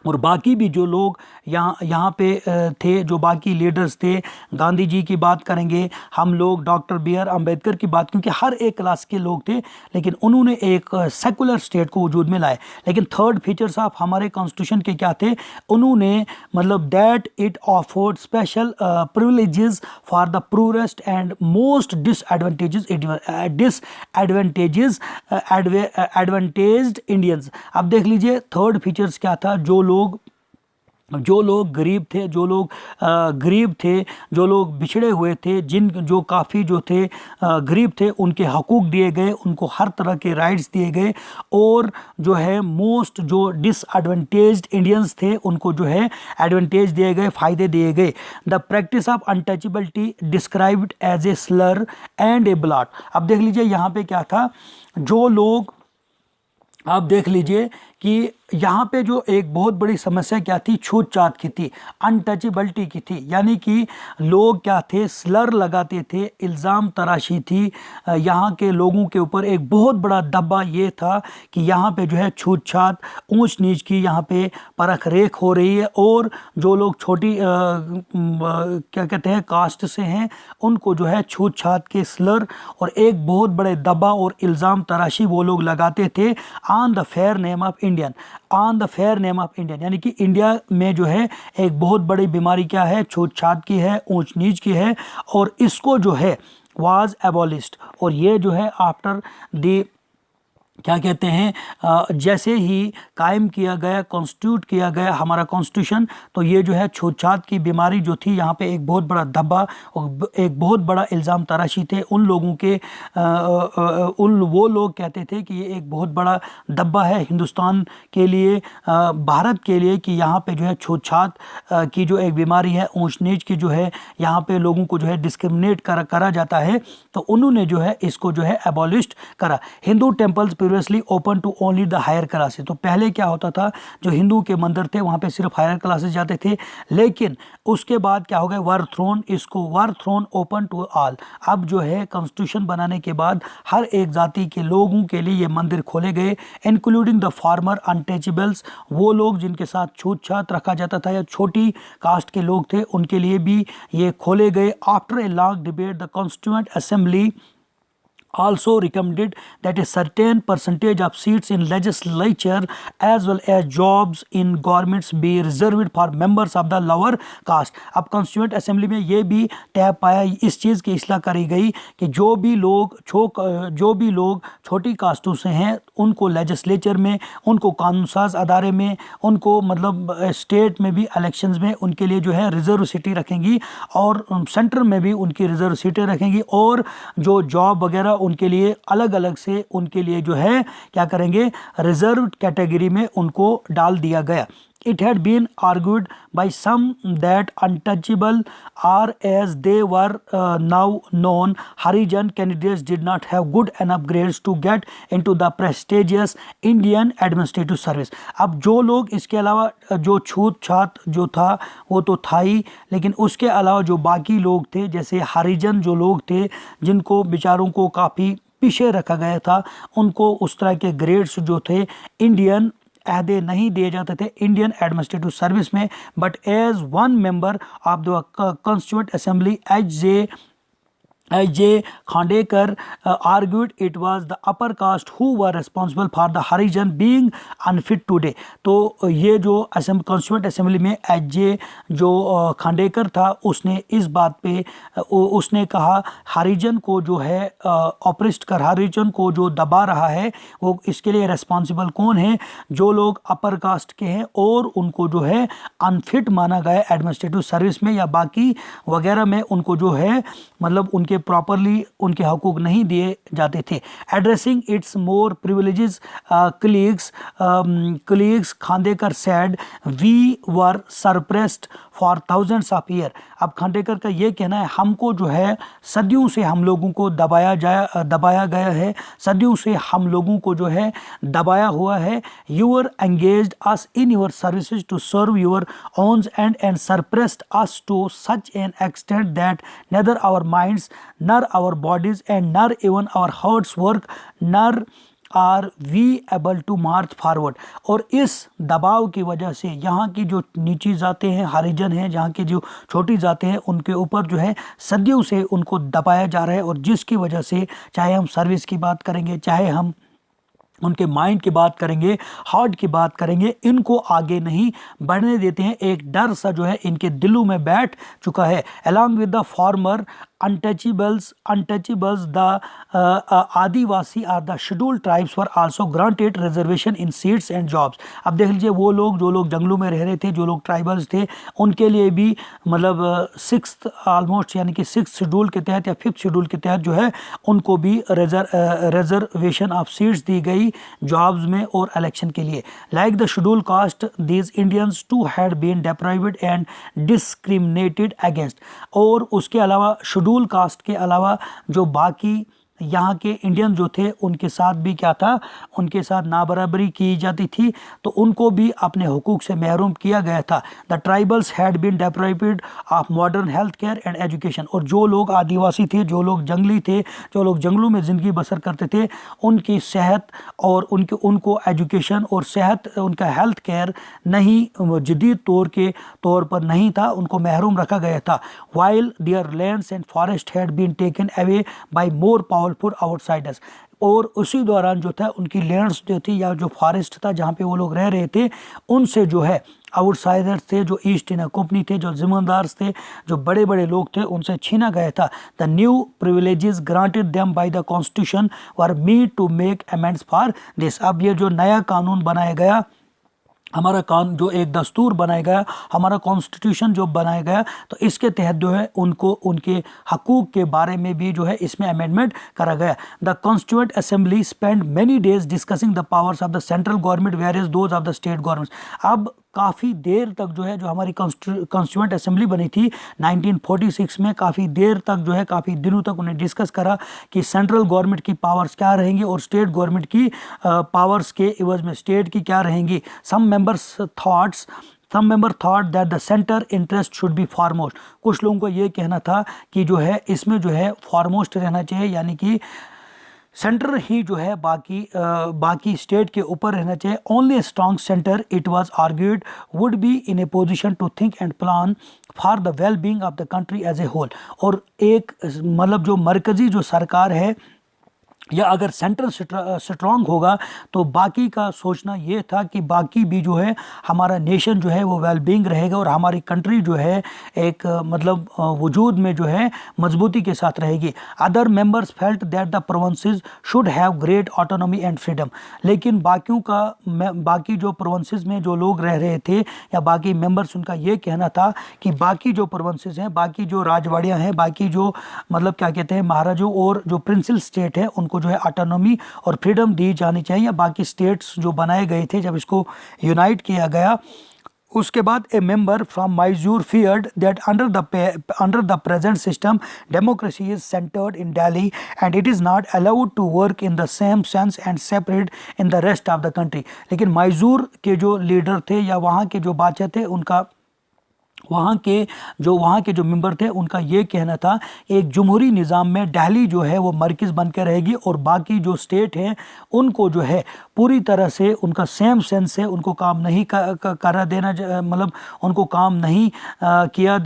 और बाकी भी जो लोग यहाँ पे थे, जो बाकी लीडर्स थे, गांधी जी की बात करेंगे हम लोग, डॉक्टर बी आर अम्बेडकर की बात, क्योंकि हर एक क्लास के लोग थे, लेकिन उन्होंने एक सेकुलर स्टेट को वजूद में लाए। लेकिन थर्ड फीचर साहब हमारे कॉन्स्टिट्यूशन के क्या थे, उन्होंने मतलब that it offered special privileges for the poorest and most advantaged Indians. अब देख लीजिए थर्ड फीचर्स क्या था, जो लोग गरीब थे, जो लोग जो लोग बिछड़े हुए थे, जो काफ़ी जो थे गरीब थे, उनके हकूक़ दिए गए, उनको हर तरह के राइट्स दिए गए, और जो है मोस्ट जो डिसएडवांटेज्ड इंडियंस थे उनको जो है एडवांटेज दिए गए, फ़ायदे दिए गए। The practice of untouchability described as a slur and a blot. अब देख लीजिए यहाँ पे क्या था, जो लोग, आप देख लीजिए कि यहाँ पे जो एक बहुत बड़ी समस्या क्या थी, छूत छात की थी, अनटचेबिलिटी की थी, यानी कि लोग क्या थे, स्लर लगाते थे, इल्ज़ाम तराशी थी यहाँ के लोगों के ऊपर। एक बहुत बड़ा दब्बा ये था कि यहाँ पे जो है छूत छात, ऊंच नीच की यहाँ पे परख रेख हो रही है, और जो लोग छोटी क्या कहते हैं कास्ट से हैं उनको जो है छूत छात के स्लर और एक बहुत बड़े दब्बा और इल्ज़ाम तराशी वो लोग लगाते थे on the fair name of Indian, यानी कि इंडिया में जो है एक बहुत बड़ी बीमारी क्या है, छूत छात की है, ऊंच नीच की है, और इसको जो है वाज एबॉलिश्ड। और ये जो है आफ्टर द क्या कहते हैं जैसे ही कायम किया गया, कॉन्स्टिट्यूट किया गया हमारा कॉन्स्टिट्यूशन, तो ये जो है छूत छात की बीमारी जो थी यहाँ पे एक बहुत बड़ा धब्बा और एक बहुत बड़ा इल्ज़ाम तराशी थे उन लोगों के। वो लोग कहते थे कि ये एक बहुत बड़ा धब्बा है हिंदुस्तान के लिए, भारत के लिए, कि यहाँ पे जो है छूत छात की जो एक बीमारी है, ऊंच नीच की जो है, यहाँ पे लोगों को जो है डिस्क्रिमिनेट करा जाता है। तो उन्होंने जो है इसको जो है एबॉलिश्ड करा। Hindu temples previously open to only the higher classes. तो पहले क्या होता था, जो हिंदू के मंदिर थे वहाँ पे सिर्फ हायर क्लासेस जाते थे, लेकिन उसके बाद क्या हो गया, वर थ्रोन ओपन टू ऑल। अब जो है कॉन्स्टिट्यूशन बनाने के बाद हर एक जाति के लोगों के लिए ये मंदिर खोले गए, इंक्लूडिंग द फार्मर अनटचेबल्स, वो लोग जिनके साथ छूत छात रखा जाता था या छोटी कास्ट के लोग थे उनके लिए भी ये खोले गए। After a long debate the constituent assembly also recommended that a certain percentage of seats in legislature as well as jobs in governments be reserved for members of the lower caste। अब constituent assembly में ये भी तय पाया, इस चीज़ की इस्लाह करी गई कि जो भी लोग छोटी कास्टों से हैं उनको लेजिस्लेचर में, उनको कानून साज अदारे में, उनको मतलब स्टेट में भी इलेक्शंस में उनके लिए जो है रिजर्व सीटें रखेंगी, और सेंटर में भी उनकी रिजर्व सीटें रखेंगी, और जो जॉब वगैरह उनके लिए अलग अलग से उनके लिए जो है क्या करेंगे, रिजर्व कैटेगरी में उनको डाल दिया गया। It had been argued by some that untouchable, or as they were now known, Harijan candidates did not have good enough grades to get into the prestigious Indian administrative service। अब जो लोग इसके अलावा जो छूत छात जो था वो तो था ही, लेकिन उसके अलावा जो बाकी लोग थे, जैसे हरिजन जो लोग थे जिनको बेचारों को काफ़ी पीछे रखा गया था, उनको उस तरह के ग्रेड्स जो थे इंडियन अहदे नहीं दिए जाते थे इंडियन एडमिनिस्ट्रेटिव सर्विस में। But as one member of the constituent assembly H J Khandekar argued it was the upper caste who were responsible for the Harijan being unfit today। तो ये जो कॉन्स्टिट्यूएंट असेंबली में H J जो खांडेकर था, उसने इस बात पे उसने कहा हरिजन को जो है हरिजन को जो दबा रहा है वो इसके लिए रेस्पॉन्सिबल कौन है, जो लोग अपर कास्ट के हैं और उनको जो है अनफिट माना गया एडमिनिस्ट्रेटिव सर्विस में या बाकी वगैरह में, उनको जो है मतलब उनके उनके प्रॉपरली उनके हकूक़ नहीं दिए जाते थे। Addressing its more privileges colleagues Khandekar said we were suppressed for thousands of year. अब खांडेकर का ये कहना है हमको जो है सदियों से हम लोगों को दबाया गया है, सदियों से हम लोगों को जो है दबाया हुआ है। You were engaged us in your services to serve your ones and suppressed us to such an extent that neither our minds nor our bodies and nor even our hearts work nor are we able to march forward. और इस दबाव की वजह से यहाँ की जो नीची जातें हैं, हरिजन हैं, जहाँ की जो छोटी जातें हैं, उनके ऊपर जो है सदियों से उनको दबाया जा रहा है। और जिसकी वजह से चाहे हम सर्विस की बात करेंगे, चाहे हम उनके माइंड की बात करेंगे, हार्ट की बात करेंगे, इनको आगे नहीं बढ़ने देते हैं। एक डर सा जो है इनके दिलों में बैठ चुका है। Along with the former untouchables the adivasi are the scheduled tribes were also granted reservation in seats and jobs. अब देख लीजिए वो लोग जो लोग जंगलों में रह रहे थे, जो लोग ट्राइबल्स थे, उनके लिए भी मतलब सिक्स्थ ऑलमोस्ट यानी कि सिक्स शेड्यूल के तहत या फिफ्थ शेड्यूल के तहत जो है उनको भी रिजर्वेशन ऑफ सीट्स दी गई जॉब्स में और इलेक्शन के लिए। Like the schedule caste these Indians too had been deprived and discriminated against. और उसके अलावा शेड्यूल कास्ट के अलावा जो बाकी यहाँ के इंडियन जो थे उनके साथ भी क्या था, उनके साथ नाबराबरी की जाती थी, तो उनको भी अपने हुकूक से महरूम किया गया था। The tribals had been deprived of modern health care and education. और जो लोग आदिवासी थे, जो लोग जंगली थे, जो लोग जंगलों में ज़िंदगी बसर करते थे, उनकी सेहत और उनको एजुकेशन और सेहत, उनका हेल्थ केयर नहीं जदीद तौर पर नहीं था, उनको महरूम रखा गया था। While their lands and forest had been taken away by more powerful outsiders. और उसी दौरान जो था उनकी लैंड्स जो थी या जो फॉरेस्ट था जहाँ पे वो लोग रह रहे थे, उनसे जो है आउटसाइडर्स थे, जो ईस्ट इंडिया कंपनी थे, जो जिम्मेदार थे, जो बड़े बड़े लोग थे, उनसे छीना गया था। The new privileges granted them by the constitution were meant to make amends for this. अब ये जो नया कानून बनाया गया, हमारा कानून जो एक दस्तूर बनाया गया, हमारा कॉन्स्टिट्यूशन जो बनाया गया, तो इसके तहत जो है उनको उनके हकूक़ के बारे में भी जो है इसमें अमेंडमेंट करा गया। The constituent assembly spend many days discussing the powers of the central government various those of the state governments. अब काफ़ी देर तक जो है जो हमारी कॉन्स्टिट्यूएंट असेंबली बनी थी 1946 में, काफ़ी देर तक जो है काफ़ी दिनों तक उन्हें डिस्कस करा कि सेंट्रल गवर्नमेंट की पावर्स क्या रहेंगी और स्टेट गवर्नमेंट की पावर्स के इवज में स्टेट की क्या रहेंगी। Some member thought that the centre interest should be foremost. कुछ लोगों को ये कहना था कि जो है इसमें जो है फॉरमोस्ट रहना चाहिए, यानी कि सेंटर ही जो है बाकी स्टेट के ऊपर रहना चाहिए। Only strong centre it was argued would be in a position to think and plan for the well being of the country as a whole. और एक मतलब जो मरकज़ी जो सरकार है या अगर सेंटर स्ट्रॉन्ग होगा तो बाकी का सोचना ये था कि बाकी भी जो है हमारा नेशन जो है वो वेलबींग रहेगा और हमारी कंट्री जो है एक मतलब वजूद में जो है मजबूती के साथ रहेगी। Other members felt that the provinces should have great autonomy and freedom. लेकिन बाकी जो प्रोविंसेस में जो लोग रह रहे थे या बाकी मेंबर्स, उनका ये कहना था कि बाकी जो प्रोविंसेस हैं, बाकी जो राजवाड़ियाँ हैं, बाकी जो मतलब क्या कहते हैं महाराजों और जो प्रिंसिपल स्टेट है, उनको जो है ऑटोनॉमी और फ्रीडम दी जानी चाहिए। बाकी स्टेट्स जो बनाए गए थे जब इसको यूनाइट किया गया, उसके बाद a member from Mysore feared that under the present system democracy is centred in Delhi and it is not allowed to work in the same sense and separate in the rest of the country. लेकिन मैसूर के जो leader थे या वहाँ के जो बादशाह थे, उनका वहाँ के जो मेंबर थे, उनका ये कहना था एक जमहूरी निज़ाम में दिल्ली जो है वो मरकज़ बन के रहेगी और बाकी जो स्टेट हैं उनको जो है पूरी तरह से उनका सेम सेंस से उनको काम नहीं करा देना, मतलब उनको काम नहीं किया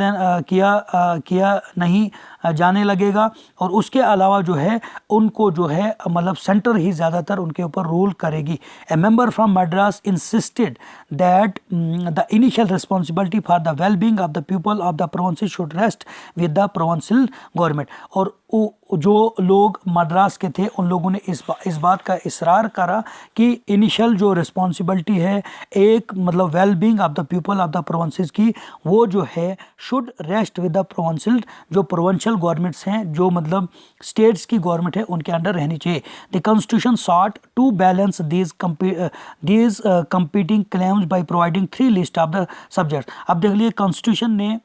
नहीं जाने लगेगा। और उसके अलावा जो है उनको जो है मतलब सेंटर ही ज़्यादातर उनके ऊपर रूल करेगी। A member from Madras insisted that the initial responsibility for the well being of the people of the provinces should rest with the provincial government. और जो लोग मद्रास के थे उन लोगों ने इस बात का इसरार करा कि इनिशियल जो रिस्पॉन्सिबिलिटी है एक मतलब well being of the people of the provinces की, वो जो है should rest with the provincial, जो प्रोविंशियल गवर्नमेंट्स हैं, जो मतलब स्टेट्स की गवर्नमेंट है, उनके अंडर रहनी चाहिए। The constitution sought to balance these competing claims by providing 3 list of the subject. अब देख लीजिए कॉन्स्टिट्यूशन ने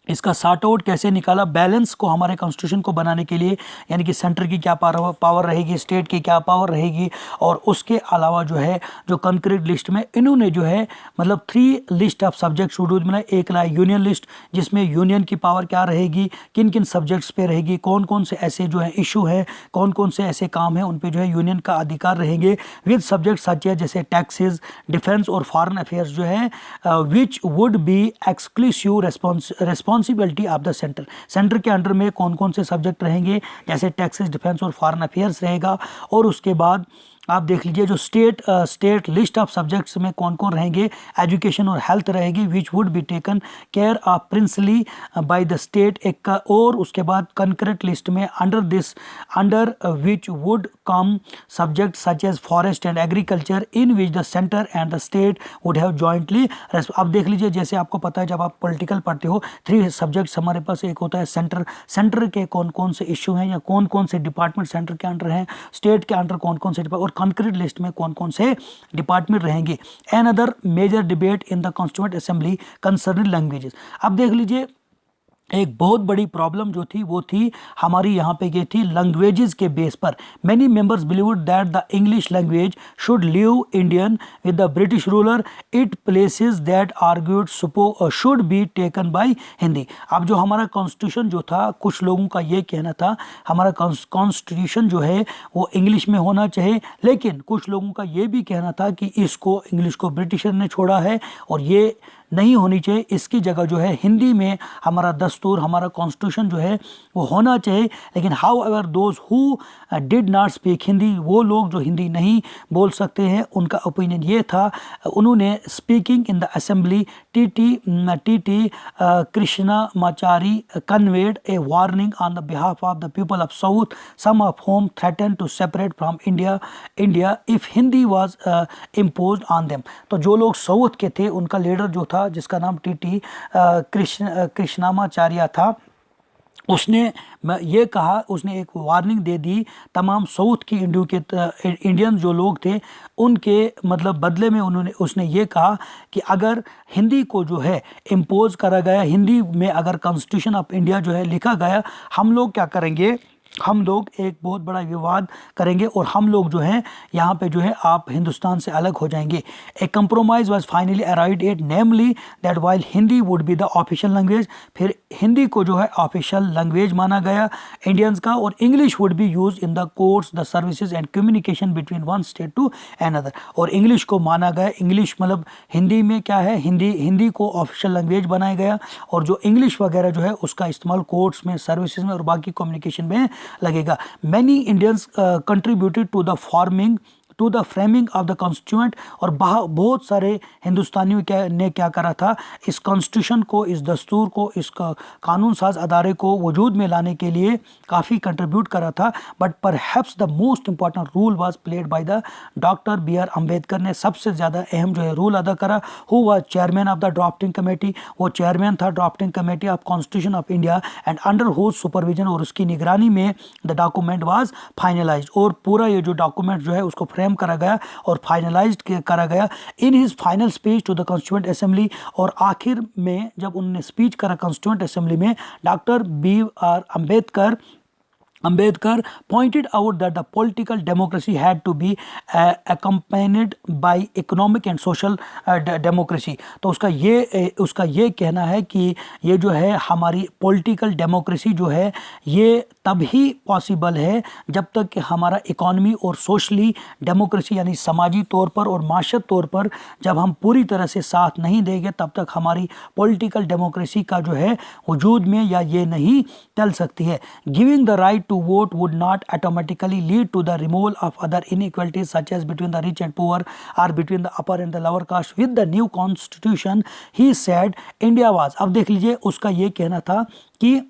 इसका सॉर्ट आउट कैसे निकाला, बैलेंस को हमारे कॉन्स्टिट्यूशन को बनाने के लिए, यानी कि सेंटर की क्या पावर रहेगी, स्टेट की क्या पावर रहेगी, और उसके अलावा जो है जो कंक्रीट लिस्ट में इन्होंने जो है मतलब 3 लिस्ट ऑफ सब्जेक्ट शेड्यूल बनाए। एक लाए यूनियन लिस्ट, जिसमें यूनियन की पावर क्या रहेगी, किन किन सब्जेक्ट्स पे रहेगी, कौन कौन से ऐसे जो है इशू है, कौन कौन से ऐसे काम है उन पे जो है यूनियन का अधिकार रहेंगे, विद सब्जेक्ट सच है जैसे टैक्सेस, डिफेंस और फॉरेन अफेयर्स जो है विच would B exclusive responsibility of the centre. Centre के अंडर में कौन कौन से सब्जेक्ट रहेंगे, जैसे टैक्सेस, डिफेंस और फॉरेन अफेयर्स रहेगा। और उसके बाद आप देख लीजिए जो स्टेट लिस्ट ऑफ सब्जेक्ट्स में कौन कौन रहेंगे, एजुकेशन और हेल्थ रहेगी, which would be taken care of princely by the state. एक और उसके बाद कंक्रीट लिस्ट में under which would come subject such as forest and agriculture in which the centre and the state would have jointly. अब देख लीजिए जैसे आपको पता है जब आप पॉलिटिकल पढ़ते हो 3 सब्जेक्ट्स हमारे पास, एक होता है सेंटर के कौन कौन से इशू हैं या कौन कौन से डिपार्टमेंट सेंटर के अंडर हैं, स्टेट के अंडर कौन कौन से और कंक्रीट लिस्ट में कौन कौन से डिपार्टमेंट रहेंगे। An other major debate in the constituent assembly concerning languages. अब देख लीजिए एक बहुत बड़ी प्रॉब्लम जो थी वो थी हमारी यहाँ पे ये थी लैंग्वेजेस के बेस पर। Many members believe that the English language should live Indian with the British ruler, it places that argued should be taken by Hindi. अब जो हमारा कॉन्स्टिट्यूशन जो था, कुछ लोगों का ये कहना था हमारा कॉन्स्टिट्यूशन जो है वो इंग्लिश में होना चाहिए, लेकिन कुछ लोगों का ये भी कहना था कि इसको इंग्लिश को ब्रिटिशर ने छोड़ा है और ये नहीं होनी चाहिए, इसकी जगह जो है हिंदी में हमारा दस्तूर, हमारा कॉन्स्टिट्यूशन जो है वो होना चाहिए। लेकिन how ever those who did not speak Hindi, वो लोग जो हिंदी नहीं बोल सकते हैं, उनका ओपिनियन ये था, उन्होंने speaking in the assembly T Krishnamachari conveyed a warning on the behalf of the people of south, some of whom threaten to separate from India if Hindi was imposed on them. तो जो लोग साउथ के थे उनका leader जो था जिसका नाम टी कृष्णामाचार्य था, उसने ये कहा, उसने एक वार्निंग दे दी तमाम साउथ की इंडियन जो लोग थे उनके मतलब बदले में उसने ये कहा कि अगर हिंदी को जो है इम्पोज करा गया, हिंदी में अगर कॉन्स्टिट्यूशन ऑफ इंडिया जो है लिखा गया, हम लोग क्या करेंगे, हम लोग एक बहुत बड़ा विवाद करेंगे और हम लोग जो हैं यहाँ पे जो है आप हिंदुस्तान से अलग हो जाएंगे। A compromise was finally arrived at, namely that while Hindi would be the official language, फिर हिंदी को जो है ऑफिशियल लैंग्वेज माना गया इंडियंस का, और English would be use in the courts, the services and communication between one state to another. और English को माना गया, इंग्लिश मतलब हिंदी में क्या है, हिंदी को ऑफिशियल लैंग्वेज बनाया गया, और जो इंग्लिश वगैरह जो है उसका इस्तेमाल कोर्ट्स में, सर्विसेज में और बाकी कम्युनिकेशन में लगेगा। Many Indians contributed to the framing of the constituent, और बहुत सारे हिंदुस्तानियों ने क्या करा था, इस कॉन्स्टिट्यूशन को, इस दस्तूर को, इस कानून साज अदारे को वजूद में लाने के लिए काफ़ी कंट्रीब्यूट करा था। But perhaps the most important rule was played by the doctor B.R. Ambedkar ने सबसे ज़्यादा अहम जो है रूल अदा करा। Who was chairman of the drafting committee, वो चेयरमैन था drafting committee of constitution of India, and under whose supervision, और उसकी निगरानी में द डॉक्यूमेंट वाज फाइनलाइज्ड, और पूरा ये जो डॉक्यूमेंट जो है उसको फ्रेम करा गया और फाइनलाइज्ड करा गया in his final speech to the constituent assembly. और आखिर में जब उन्होंने स्पीच करा कॉन्स्टिट्यूएंट असेंबली में, doctor B.R. Ambedkar pointed out that the political democracy had to be accompanied by economic and social democracy। तो उसका ये कहना है कि ये जो है हमारी पॉलिटिकल डेमोक्रेसी जो है ये तभी पॉसिबल है जब तक कि हमारा इकोनॉमी और सोशली डेमोक्रेसी यानी समाजी तौर पर और माशरत तौर पर जब हम पूरी तरह से साथ नहीं देंगे तब तक हमारी पॉलिटिकल डेमोक्रेसी का जो है वजूद में या ये नहीं चल सकती है। Giving the right to vote would not automatically lead to the removal of other inequalities such as between the rich and poor or between the upper and the lower caste. With the new constitution, he said, India was, अब देख लीजिए उसका ये कहना था कि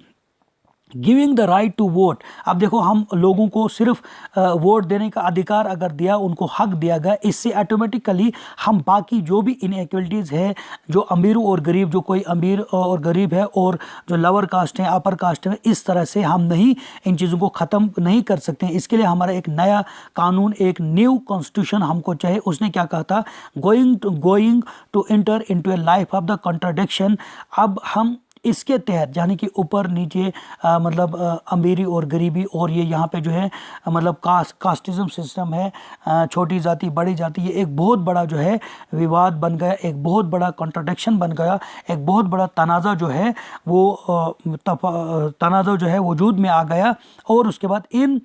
giving the right to vote, अब देखो हम लोगों को सिर्फ वोट देने का अधिकार अगर दिया, उनको हक दिया गया, इससे ऑटोमेटिकली हम बाकी जो भी इनइक्वलिटीज़ है, जो अमीर और गरीब, जो कोई अमीर और गरीब है और जो लोअर कास्ट है, अपर कास्ट है, इस तरह से हम नहीं इन चीज़ों को ख़त्म नहीं कर सकते हैं। इसके लिए हमारा एक नया कानून, एक न्यू कॉन्स्टिट्यूशन हमको चाहिए। उसने क्या कहा था, going to enter into a life of the contradiction. अब हम इसके तहत यानी कि ऊपर नीचे मतलब अमीरी और गरीबी, और ये यहाँ पे जो है मतलब कास्टिज्म सिस्टम है, छोटी जाति बड़ी जाति, ये एक बहुत बड़ा जो है विवाद बन गया, एक बहुत बड़ा कॉन्ट्रडिक्शन बन गया, एक बहुत बड़ा तनाज़ा जो है वो तनाज़ा जो है वजूद में आ गया। और उसके बाद in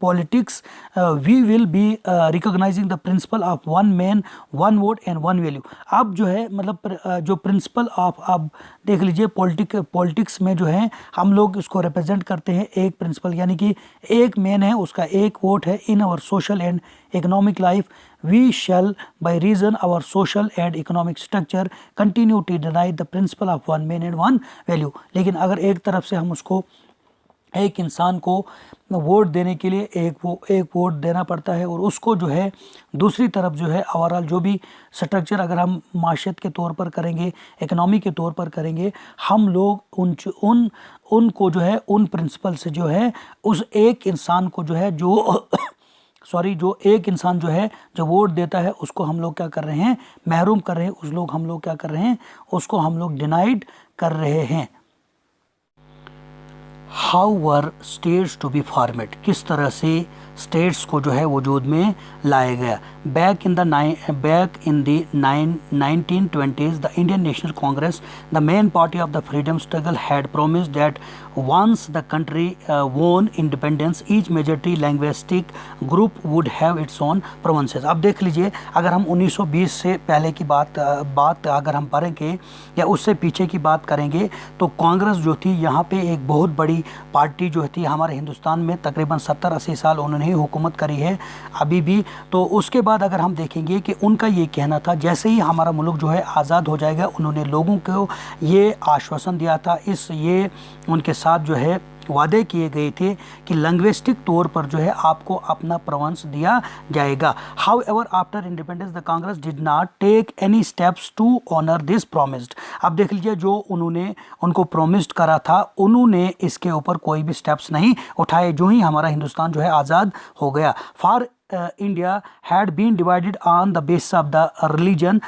politics we will be recognising the principle of one man one vote and one value. अब जो है मतलब जो प्रिंसिपल ऑफ, अब देख लीजिए पॉलिटिक्स में जो है हम लोग इसको रिप्रेजेंट करते हैं एक प्रिंसिपल, यानी कि एक मैन है, उसका एक वोट है। In our social and economic life we shall by reason our social and economic structure continue to deny the principle of one man and one value. लेकिन अगर एक तरफ से हम उसको, एक इंसान को वोट देने के लिए एक वोट देना पड़ता है, और उसको जो है दूसरी तरफ जो है ओवरऑल जो भी स्ट्रक्चर अगर हम माशियत के तौर पर करेंगे, इकनॉमी के तौर पर करेंगे, हम लोग उनको जो है उन प्रिंसिपल से जो है उस एक इंसान को जो है जो एक इंसान जो है जो वोट देता है उसको हम लोग क्या कर रहे हैं, महरूम कर रहे हैं, हम लोग क्या कर रहे हैं, उसको हम लोग डिनाइड कर रहे हैं। However states to be format, किस तरह से स्टेट्स को जो है वजूद में लाया गया। Back in the 1920s the Indian national Congress, the main party of the freedom struggle, had promised that once the country won independence each majority linguistic group would have its own provinces। अब देख लीजिए, अगर हम 1920 से पहले की बात अगर हम पढ़ेंगे या उससे पीछे की बात करेंगे तो कांग्रेस जो थी यहाँ पे एक बहुत बड़ी पार्टी जो थी हमारे हिंदुस्तान में, तकरीबन 70-80 साल उन्होंने ही हुकूमत करी है अभी भी। तो उसके बाद अगर हम देखेंगे कि उनका ये कहना था जैसे ही हमारा मुल्क जो है आज़ाद हो जाएगा, उन्होंने लोगों को ये आश्वासन दिया था, ये उनके साथ जो है वादे किए गए थे कि लैंग्विस्टिक तौर पर जो है आपको अपना प्रोविंस दिया जाएगा। However after independence the Congress did not take any steps to honour this promised. अब देख लीजिए, जो उन्होंने उनको प्रोमिस्ड करा था, उन्होंने इसके ऊपर कोई भी स्टेप्स नहीं उठाए जो ही हमारा हिंदुस्तान जो है आज़ाद हो गया। For India had been divided on the basis of the religion,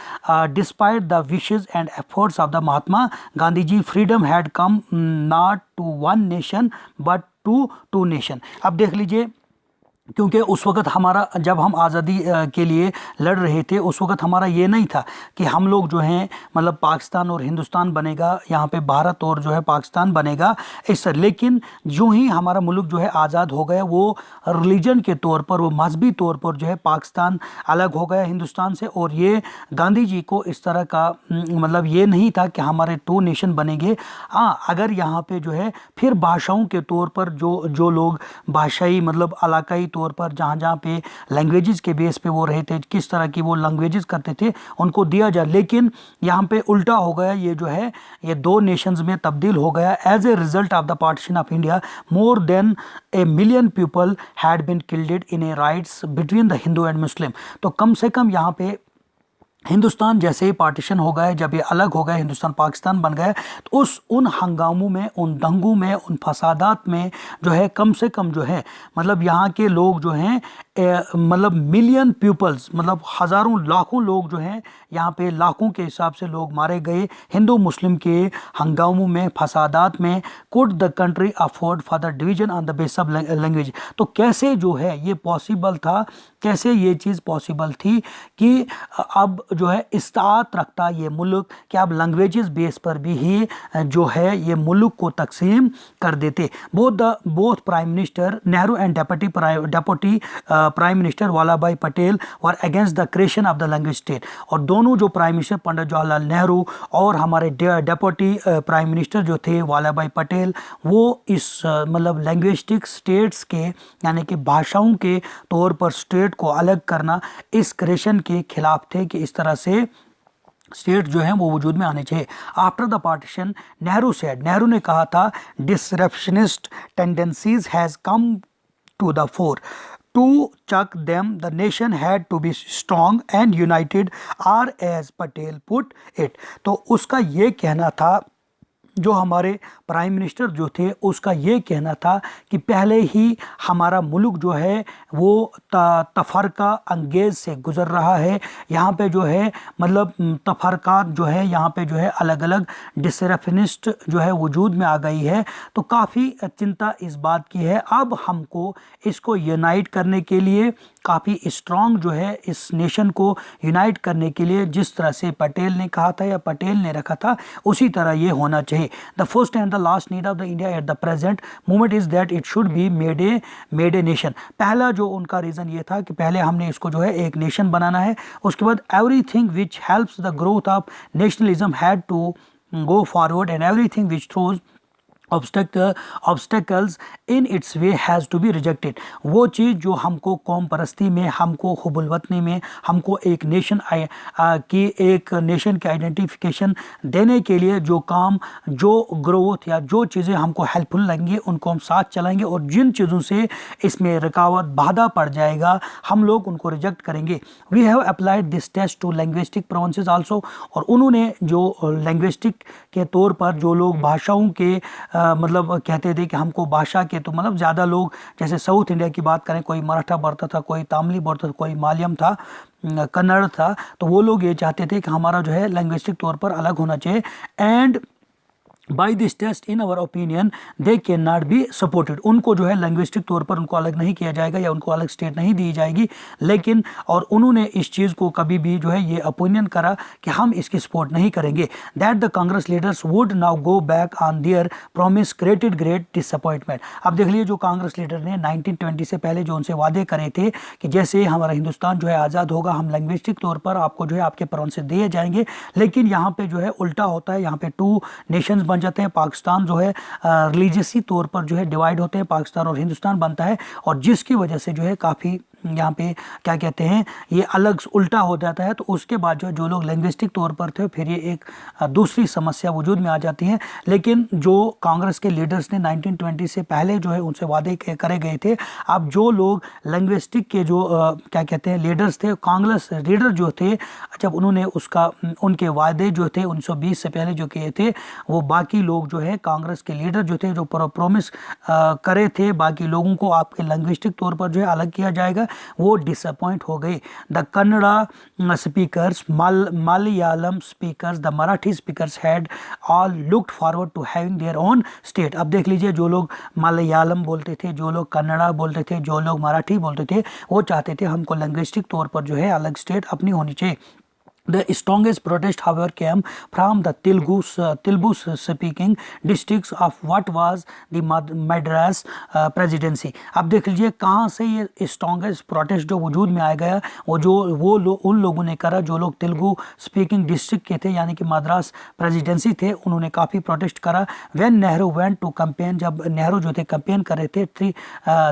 despite the wishes and efforts of the Mahatma Gandhi. Freedom had come not to one nation but to two nations। अब देख लीजिए, क्योंकि उस वक़्त हमारा, जब हम आज़ादी के लिए लड़ रहे थे, उस वक़्त हमारा ये नहीं था कि हम लोग जो हैं मतलब पाकिस्तान और हिंदुस्तान बनेगा, यहाँ पे भारत और जो है पाकिस्तान बनेगा इस तरह। लेकिन जो ही हमारा मुल्क जो है आज़ाद हो गया, वो रिलीजन के तौर पर, वो मजहबी तौर पर जो है पाकिस्तान अलग हो गया हिंदुस्तान से। और ये गांधी जी को इस तरह का मतलब ये नहीं था कि हमारे टू नेशन बनेंगे। हाँ, अगर यहाँ पर जो है फिर भाषाओं के तौर पर जो लोग भाषाई मतलब इलाकाई तौर पर जहाँ पे लैंग्वेजेस के बेस पे वो रहे थे, किस तरह की वो लैंग्वेजेस करते थे, उनको दिया जाए। लेकिन यहाँ पे उल्टा हो गया, ये जो है ये दो नेशंस में तब्दील हो गया। As a result of the partition of India, more than 1 million people had been killed in a riots between the Hindu and Muslim. तो कम से कम यहाँ पे हिंदुस्तान जैसे ही पार्टीशन हो गए, जब ये अलग हो गए, हिंदुस्तान पाकिस्तान बन गए, तो उन हंगामों में, उन दंगों में, उन फसादात में जो है कम से कम जो है मतलब यहाँ के लोग जो हैं मतलब मिलियन पीपल्स, मतलब हज़ारों लाखों लोग जो हैं यहाँ पे लाखों के हिसाब से लोग मारे गए हिंदू मुस्लिम के हंगामों में, फसादात में। Could the country afford for the division on the base of language. तो कैसे जो है ये पॉसिबल था, कैसे ये चीज़ पॉसिबल थी कि अब जो है इस्तात रखता ये मुल्क कि अब लैंग्वेजेस बेस पर भी ही जो है ये मुल्क को तकसीम कर देते। Both prime minister Nehru and deputy prime minister Vallabh Bhai Patel were against the creation of the language state. और दोनों जो प्राइम मिनिस्टर पंडित जवाहरलाल नेहरू और हमारे डेप्यूटी प्राइम मिनिस्टर जो थे वल्लभ भाई पटेल, वो इस मतलब लैंग्विस्टिक स्टेट्स के यानी कि भाषाओं के तौर पर स्टेट को अलग करना, इस क्रिएशन के खिलाफ थे कि इस तरह से स्टेट जो है वो वजूद में आने चाहिए। After the partition Nehru said, Nehru ने कहा था disruptionist tendencies has come to the fore. To chuck them, the nation had to be strong and united, or as Patel put it. तो उसका ये कहना था, जो हमारे प्राइम मिनिस्टर जो थे उसका ये कहना था कि पहले ही हमारा मुल्क जो है वो तफरका अंगेज से गुज़र रहा है। यहाँ पे जो है मतलब तफरकात जो है यहाँ पे जो है अलग अलग डिसरप्शनिस्ट जो है वजूद में आ गई है। तो काफ़ी चिंता इस बात की है। अब हमको इसको यूनाइट करने के लिए, काफ़ी स्ट्रॉन्ग जो है इस नेशन को यूनाइट करने के लिए, जिस तरह से पटेल ने कहा था या पटेल ने रखा था उसी तरह ये होना चाहिए। The first and the last need of the India at the present moment is that it should be made a nation. पहला जो उनका रीज़न ये था कि पहले हमने इसको जो है एक नेशन बनाना है। उसके बाद everything which helps the growth of nationalism had to go forward and everything which throws obstacles in its way has to be rejected. वो चीज़ जो हमको कौम परस्ती में, हमको हुबुल वतनी में, हमको एक नेशन की एक नेशन की आइडेंटिफिकेशन देने के लिए जो काम, जो ग्रोथ या जो चीज़ें हमको हेल्पफुल लगेंगी उनको हम साथ चलाएंगे, और जिन चीज़ों से इसमें रुकावट बाधा पड़ जाएगा हम लोग उनको रिजेक्ट करेंगे। We have applied this test to linguistic provinces also. और उन्होंने जो लैंग्विस्टिक के तौर पर जो लोग भाषाओं के मतलब कहते थे कि हमको भाषा के, तो मतलब ज़्यादा लोग जैसे साउथ इंडिया की बात करें, कोई मराठा बोलता था, कोई तामिली बोलता था, कोई मालयम था, कन्नड़ था, तो वो लोग ये चाहते थे कि हमारा जो है लैंग्विस्टिक तौर पर अलग होना चाहिए। And by this test in our opinion they can not be supported. उनको जो है लैंग्विस्टिक तौर पर उनको अलग नहीं किया जाएगा या उनको अलग स्टेट नहीं दी जाएगी। लेकिन और उन्होंने इस चीज़ को कभी भी जो है ये ओपिनियन करा कि हम इसकी सपोर्ट नहीं करेंगे। That the Congress leaders would now go back on their promise created great disappointment. अब देख लीजिए जो कांग्रेस लीडर ने 1920 से पहले जो उनसे वादे करे थे कि जैसे हमारा हिंदुस्तान जो है आज़ाद होगा, हम लैंग्विस्टिक तौर पर आपको जो है आपके प्रोविंस दिए जाएंगे। लेकिन यहाँ पे जो है उल्टा होता है, यहाँ पे टू नेशंस बन जाते हैं। पाकिस्तान जो है रिलीजियसी तौर पर जो है डिवाइड होते हैं, पाकिस्तान और हिंदुस्तान बनता है, और जिसकी वजह से जो है काफ़ी यहाँ पे क्या कहते हैं ये अलग उल्टा हो जाता है। तो उसके बाद जो लोग लैंग्विस्टिक तौर पर थे फिर ये एक दूसरी समस्या वजूद में आ जाती है। लेकिन जो कांग्रेस के लीडर्स ने 1920 से पहले जो है उनसे वादे करे गए थे, अब जो लोग लैंग्विस्टिक के जो क्या कहते हैं लीडर्स थे, कांग्रेस लीडर जो थे, जब उन्होंने उसका उनके वादे जो थे 1920 से पहले जो किए थे, वो बाकी लोग जो है कांग्रेस के लीडर जो थे जो प्रॉमिस करे थे बाकी लोगों को आपके लैंग्विस्टिक तौर पर जो है अलग किया जाएगा, वो डिसअपॉइंट हो गए। The Kannada speakers, Malayalam speakers, the Marathi speakers had all looked forward to having their own state. अब देख लीजिए जो लोग मलयालम बोलते थे, जो लोग कन्नड़ा बोलते थे, जो लोग मराठी बोलते थे, वो चाहते थे हमको लैंग्विस्टिक तौर पर जो है अलग स्टेट अपनी होनी चाहिए। The strongest protest, however, came from the Telugu speaking districts of what was the Madras presidency। अब देख लीजिए कहाँ से ये स्ट्रॉन्गेस्ट प्रोटेस्ट जो वजूद में आ गया, उन लोगों ने करा जो लोग तेलुगु स्पीकिंग डिस्ट्रिक्ट के थे, यानी कि मद्रास प्रेसिडेंसी थे, उन्होंने काफ़ी प्रोटेस्ट करा। When Nehru went to campaign, जब नेहरू जो थे कैंपेन कर रहे थे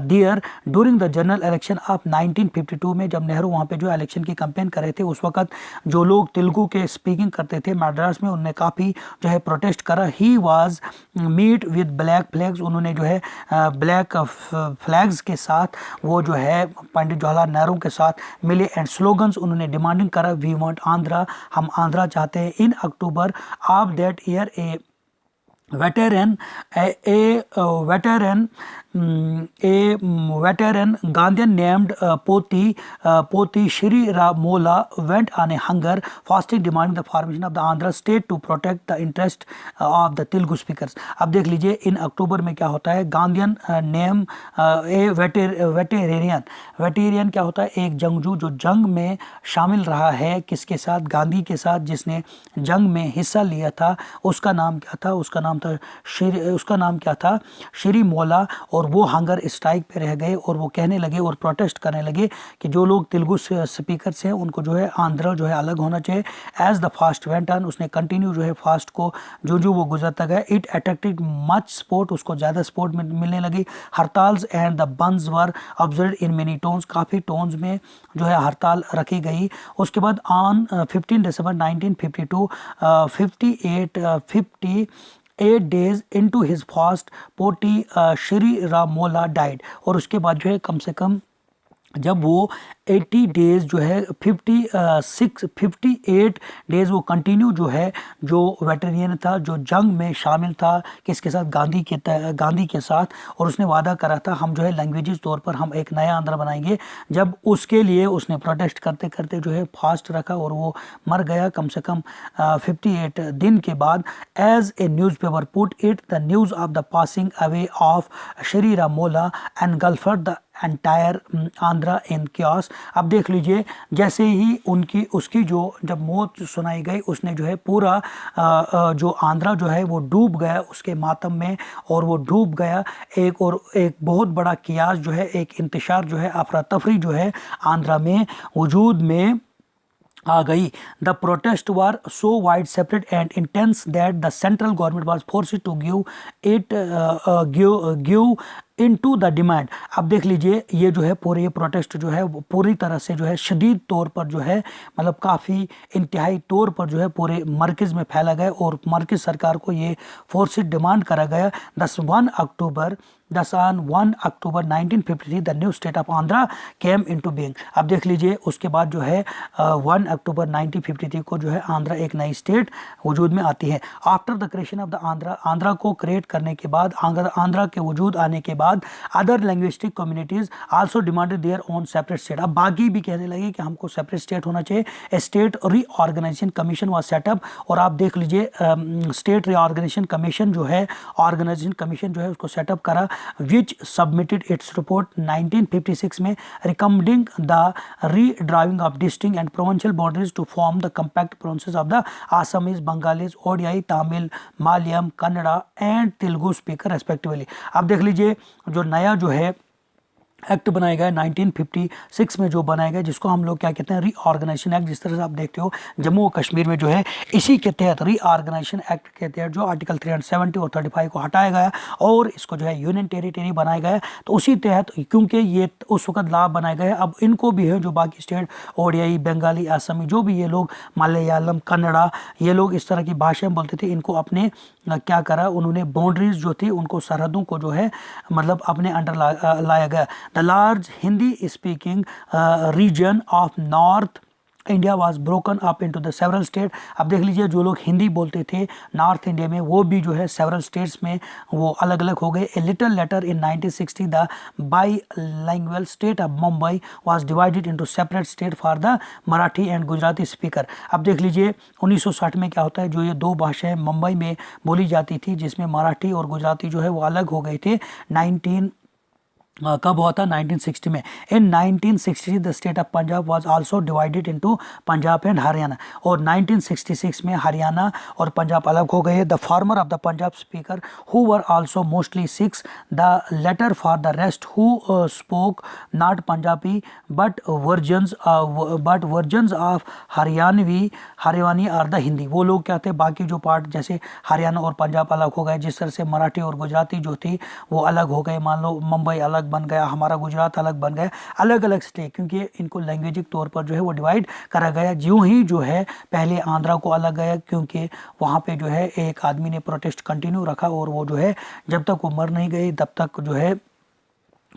there during the general election of 1952 में, जब नेहरू वहाँ पे जो इलेक्शन की कैंपेन कर रहे थे उस वक्त जो लोग तेलुगु के स्पीकिंग करते थे मद्रास में, उन्होंने काफ़ी जो है प्रोटेस्ट करा। He was meet with black flags, उन्होंने जो है ब्लैक फ्लैग्स के साथ वो जो है पंडित जवाहरलाल नेहरू के साथ मिले एंड स्लोगन्स उन्होंने डिमांडिंग करा, वी वांट आंध्रा, हम आंध्रा चाहते हैं। In October of that year a veteran Gandhian named Poti Shri Mola went on a hunger fasting demanding the formation of the Andhra state to protect the interest of the Telugu speakers। अब देख लीजिए इन अक्टूबर में क्या होता है, Gandhian name ए veteran क्या होता है, एक जंगजू जो जंग में शामिल रहा है, किसके साथ, गांधी के साथ, जिसने जंग में हिस्सा लिया था, उसका नाम क्या था, उसका नाम क्या था, श्री मोला। और और वो हंगर स्ट्राइक पे रह गए और वो कहने लगे और प्रोटेस्ट करने लगे कि जो लोग तेलुगु स्पीकर्स हैं उनको जो है आंध्र जो है अलग होना चाहिए। As the fast went on, उसने कंटिन्यू जो है फास्ट को जो वो गुजरता गया, इट अट्रैक्टेड मच सपोर्ट, उसको ज़्यादा सपोर्ट मिलने लगी। Hartals and the bandhs were observe in many towns, काफ़ी टोन्स में जो है हड़ताल रखी गई। उसके बाद on 15 December 1952 8 days into his fast Potti Sri Ramulu died. और उसके बाद जो है कम से कम जब वो 80 डेज जो है 58 डेज वो कंटिन्यू जो है जो वेटरनियन था, जो जंग में शामिल था, किसके साथ, गांधी के साथ, और उसने वादा करा था हम जो है लैंग्वेजेस तौर पर हम एक नया आंध्र बनाएंगे। जब उसके लिए उसने प्रोटेस्ट करते करते जो है फास्ट रखा और वो मर गया कम से कम 58 दिन के बाद। As a newspaper put it, the news of the passing away of Shri Ramola engulfed the entire Andhra in chaos. अब देख लीजिए, जैसे ही उसकी जो जब मौत सुनाई गई, उसने जो है पूरा जो आंध्रा जो है वो डूब गया उसके मातम में, और वो डूब गया। एक बहुत बड़ा कियास जो है, एक इंतशार जो है, अफरा तफरी जो है आंध्रा में वजूद में आ गई। The protest were so wide separate and intense that the central government was forced to give into the demand. अब देख लीजिए, ये जो है पूरे प्रोटेस्ट जो है वो पूरी तरह से जो है शदीद तौर पर जो है मतलब काफ़ी इंतहाई तौर पर जो है पूरे मरकज़ में फैला गया, और मरकज़ सरकार को ये फोर्सेड डिमांड करा गया। 1 अक्टूबर 1953 the new state of Andhra came into being. अब देख लीजिए, उसके बाद जो है 1 अक्टूबर 1953 को जो है आंध्रा एक नई स्टेट वजूद में आती है। After the creation of the Andhra को क्रिएट करने के बाद, आंध्रा के वजूद आने के बाद, other linguistic communities also demanded their own separate state. अब बाकी भी कहने लगे कि हमको सेपरेट स्टेट होना चाहिए। A state reorganisation commission was set up, और आप देख लीजिए स्टेट रीऑर्गेनाइजेशन कमीशन जो है, ऑर्गेनाइजेशन कमीशन जो है उसको सेटअप करा, which submitted its report 1956 में recommending the redrafting of distinct and provincial boundaries to form the compact provinces of the Assamese, Bengalis, ODI, Tamil, Malayalam, Kannada and Telugu speaker respectively। अब देख लीजिए, जो नया जो है एक्ट बनाया गया 1956 में, जो बनाया गया जिसको हम लोग क्या कहते हैं, रीऑर्गेनाइजेशन एक्ट। जिस तरह से आप देखते हो जम्मू और कश्मीर में जो है इसी के तहत रीऑर्गेनाइजेशन एक्ट के तहत जो आर्टिकल 370 और 35 को हटाया गया और इसको जो है यूनियन टेरिटरी बनाया गया। तो उसी तहत, क्योंकि ये उस वक्त लाभ बनाए गए, अब इनको भी है जो बाकी स्टेट, ओडियाई, बंगाली, असमी, जो भी ये लोग, मलयालम, कन्नड़ा, ये लोग इस तरह की भाषाएं बोलते थे, इनको अपने क्या करा, उन्होंने बाउंड्रीज जो थी उनको, सरहदों को जो है मतलब अपने अंडर लाया गया। The large Hindi speaking region of north India was broken up into the several state. अब देख लीजिए, जो लोग हिंदी बोलते थे नॉर्थ इंडिया में, वो भी जो है सेवरल स्टेट्स में वो अलग अलग हो गए। A little later in 1960 the bilingual state of Mumbai was divided into separate state for the Marathi and Gujarati speaker. अब देख लीजिए 1960 में क्या होता है, जो ये दो भाषाएं मुंबई में बोली जाती थी, जिसमें मराठी और गुजराती जो है वो अलग हो गए थे। कब हुआ था, 1960 में। In 1960 the state of Punjab was also divided into Punjab and Haryana, और 1966 में हरियाणा और पंजाब अलग हो गए। The farmer of the Punjab speaker who were also mostly Sikhs, the latter for the rest who spoke not Punjabi but versions of Haryanvi or the Hindi. वो लोग क्या थे, बाकी जो पार्ट जैसे हरियाणा और पंजाब अलग हो गए, जिस तरह से मराठी और गुजराती जो थी वो अलग हो गए। मान लो मुंबई अलग बन गया, हमारा गुजरात अलग बन गया, अलग अलग स्टेट, क्योंकि इनको लैंग्वेजिक तौर पर जो है वो डिवाइड करा गया। यूं ही जो है पहले आंध्रा को अलग गया, क्योंकि वहाँ पे जो है एक आदमी ने प्रोटेस्ट कंटिन्यू रखा, और वो जो है जब तक वो मर नहीं गई तब तक जो है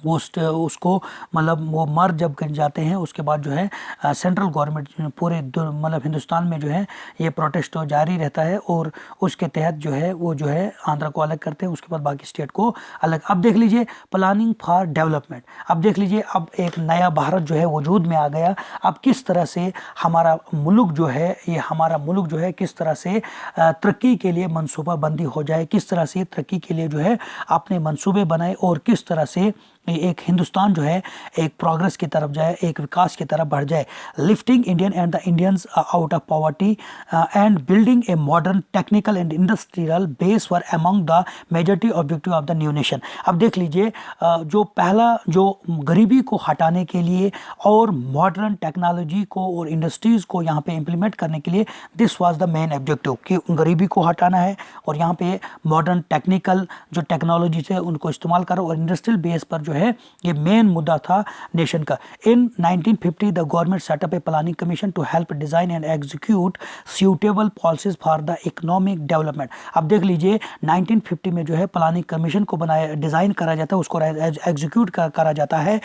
उसको मतलब वो मर जब कर जाते हैं, उसके बाद जो है सेंट्रल गवर्नमेंट पूरे मतलब हिंदुस्तान में जो है ये प्रोटेस्ट तो जारी रहता है, और उसके तहत जो है वो जो है आंध्रा को अलग करते हैं, उसके बाद बाकी स्टेट को अलग। अब देख लीजिए प्लानिंग फॉर डेवलपमेंट। अब देख लीजिए, अब एक नया भारत जो है वजूद में आ गया। अब किस तरह से हमारा मुल्क जो है, ये हमारा मुल्क जो है किस तरह से तरक्की के लिए मनसूबाबंदी हो जाए, किस तरह से तरक्की के लिए जो है अपने मनसूबे बनाए, और किस तरह से एक हिंदुस्तान जो है एक प्रोग्रेस की तरफ जाए, एक विकास की तरफ बढ़ जाए। Lifting Indian and the Indians out of poverty and building a modern technical and industrial base were among the majority objective of the new nation. अब देख लीजिए, जो पहला जो गरीबी को हटाने के लिए और मॉडर्न टेक्नोलॉजी को और इंडस्ट्रीज़ को यहाँ पे इम्प्लीमेंट करने के लिए this was the main objective कि गरीबी को हटाना है और यहाँ पे मॉडर्न टेक्निकल जो टेक्नोलॉजी है उनको इस्तेमाल करो और इंडस्ट्रियल बेस पर जो है ये मेन मुद्दा था नेशन का। In 1950 the government set up a planning commission to help design and execute suitable policies for the economic development. अब देख लीजिए 1950 में जो है प्लानिंग कमीशन को बनाया, डिज़ाइन करा जाता है, उसको एग्जीक्यूट करा जाता है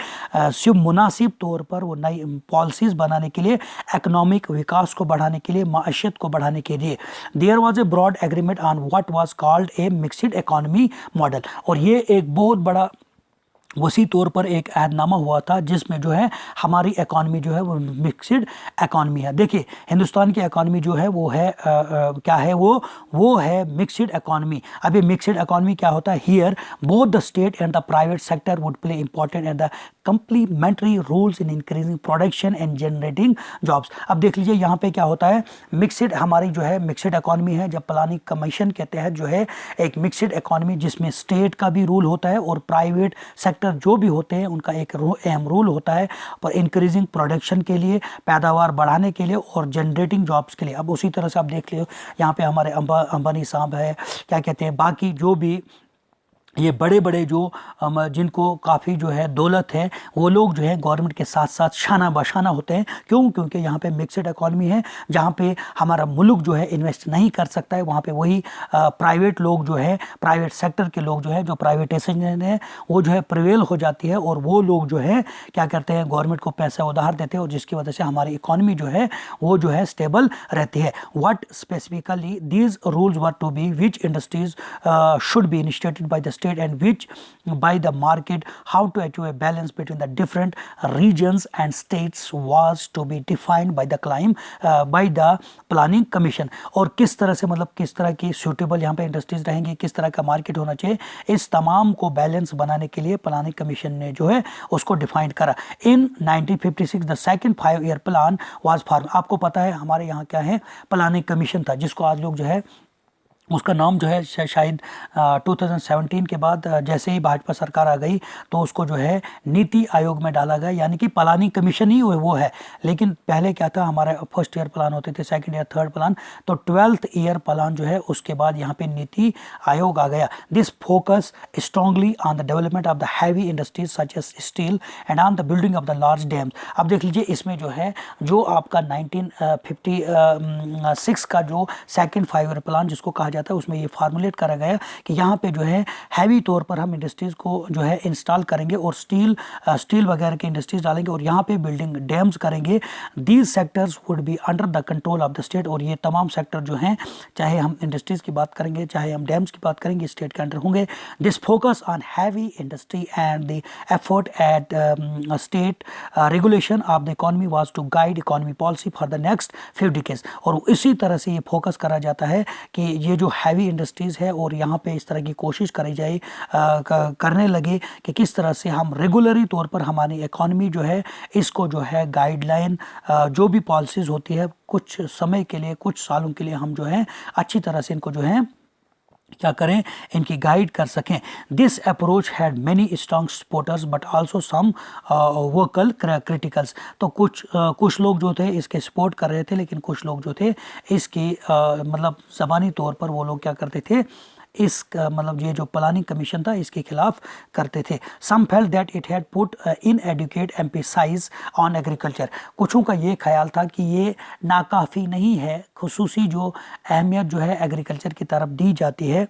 मुनासिब तौर पर वो नई पॉलिसीज़ बनाने के लिए, इकोनॉमिक विकास को बढ़ाने के लिए, माशियत को बढ़ाने के लिए। There was a broad agreement on what was called a mixed economy model, और ये एक बहुत बड़ा उसी तौर पर एक ऐहदनामा हुआ था जिसमें जो है हमारी इकॉनमी जो है वो मिक्सड इकॉनमी है। देखिए हिंदुस्तान की इकॉनमी जो है वो है क्या है, वो है मिक्सड इकॉनमी। अब ये मिक्सड इकॉनमी क्या होता है, here both the state and the private sector would play important and the complementary rules in increasing production and generating jobs. अब देख लीजिए यहाँ पे क्या होता है, मिक्सड हमारी जो है मिक्सड इकॉनमी है। जब प्लानिंग कमीशन के तहत जो है एक मिक्सड इकॉनमी जिसमें स्टेट का भी रूल होता है और प्राइवेट सेक्टर जो भी होते हैं उनका एक अहम रूल होता है पर इंक्रीजिंग प्रोडक्शन के लिए, पैदावार बढ़ाने के लिए और जनरेटिंग जॉब्स के लिए। अब उसी तरह से आप देख लो यहाँ पे हमारे अंबानी साहब है, क्या कहते हैं, बाकी जो भी ये बड़े बड़े जो जिनको काफ़ी जो है दौलत है वो लोग जो है गवर्नमेंट के साथ साथ शाना बशाना होते हैं। क्यों? क्योंकि यहाँ पे मिक्सड इकॉनमी है जहाँ पे हमारा मुल्क जो है इन्वेस्ट नहीं कर सकता है, वहाँ पे वही प्राइवेट लोग जो है, प्राइवेट सेक्टर के लोग जो है, जो प्राइवेटाइजेशन है वो जो है प्रिवेल हो जाती है और वो लोग जो है क्या करते हैं, गवर्नमेंट को पैसा उधार देते हैं और जिसकी वजह से हमारी इकॉनमी जो है वो जो है स्टेबल रहती है। What specifically these rules were to be which industries should be initiated by the state and which by the market, how to achieve a balance between the different regions and states was to be defined by the by the planning commission। और किस तरह से मतलब किस तरह की suitable यहाँ पे इंडस्ट्रीज रहेंगी, किस तरह का मार्केट होना चाहिए, इस तमाम को बैलेंस बनाने के लिए प्लानिंग कमीशन ने जो है उसको डिफाइन करा। इन 1956 the second 5-year plan was form. आपको पता है हमारे यहाँ क्या है, प्लानिंग कमीशन था जिसको आज लोग जो है उसका नाम जो है शायद 2017 के बाद जैसे ही भाजपा सरकार आ गई तो उसको जो है नीति आयोग में डाला गया, यानी कि प्लानिंग कमीशन ही वो है। लेकिन पहले क्या था, हमारे फर्स्ट ईयर प्लान होते थे, सेकंड ईयर, थर्ड प्लान, तो 12th ईयर प्लान जो है उसके बाद यहाँ पे नीति आयोग आ गया। This focus strongly on the development of the heavy industries such as steel and on the building of the large dams. अब देख लीजिए इसमें जो है जो आपका 1956 का जो सेकेंड 5-year प्लान जिसको कहा जाता है उसमें ये फार्मूलेट करा गया कि यहाँ पे जो है हैवी तौर पर हम इंडस्ट्रीज़ को जो है इंस्टॉल करेंगे और स्टील वगैरह की इंडस्ट्रीज डालेंगे और यहाँ पे बिल्डिंग डैम्स करेंगे। These sectors would be under the control of the state. और ये तमाम सेक्टर जो हैं, चाहे हम इंडस्ट्रीज़ की बात करेंगे चाहे हम डैम्स की बात करेंगे, स्टेट के अंडर होंगे। This focus on heavy industry and the effort at state regulation of the economy was to guide economy policy for the next 5 decades। और इसी तरह से ये फोकस करा जाता है कि ये जो हैवी इंडस्ट्रीज़ है और यहाँ पे इस तरह की कोशिश करी जाए करने लगे कि किस तरह से हम रेगुलरी तौर पर हमारी इकॉनमी जो है इसको जो है गाइडलाइन जो भी पॉलिसीज़ होती है कुछ समय के लिए, कुछ सालों के लिए हम जो है अच्छी तरह से इनको जो है क्या करें, इनकी गाइड कर सकें। This approach had many strong supporters but also some vocal critics. तो कुछ लोग जो थे इसके सपोर्ट कर रहे थे, लेकिन कुछ लोग जो थे इसकी मतलब ज़बानी तौर पर वो लोग क्या करते थे, इस मतलब ये जो प्लानिंग कमीशन था इसके खिलाफ करते थे। Some felt that it had put inadequate emphasis on agriculture. कुछों का ये ख्याल था कि ये नाकाफ़ी नहीं है, खुसूसी जो अहमियत जो है एग्रीकल्चर की तरफ दी जाती है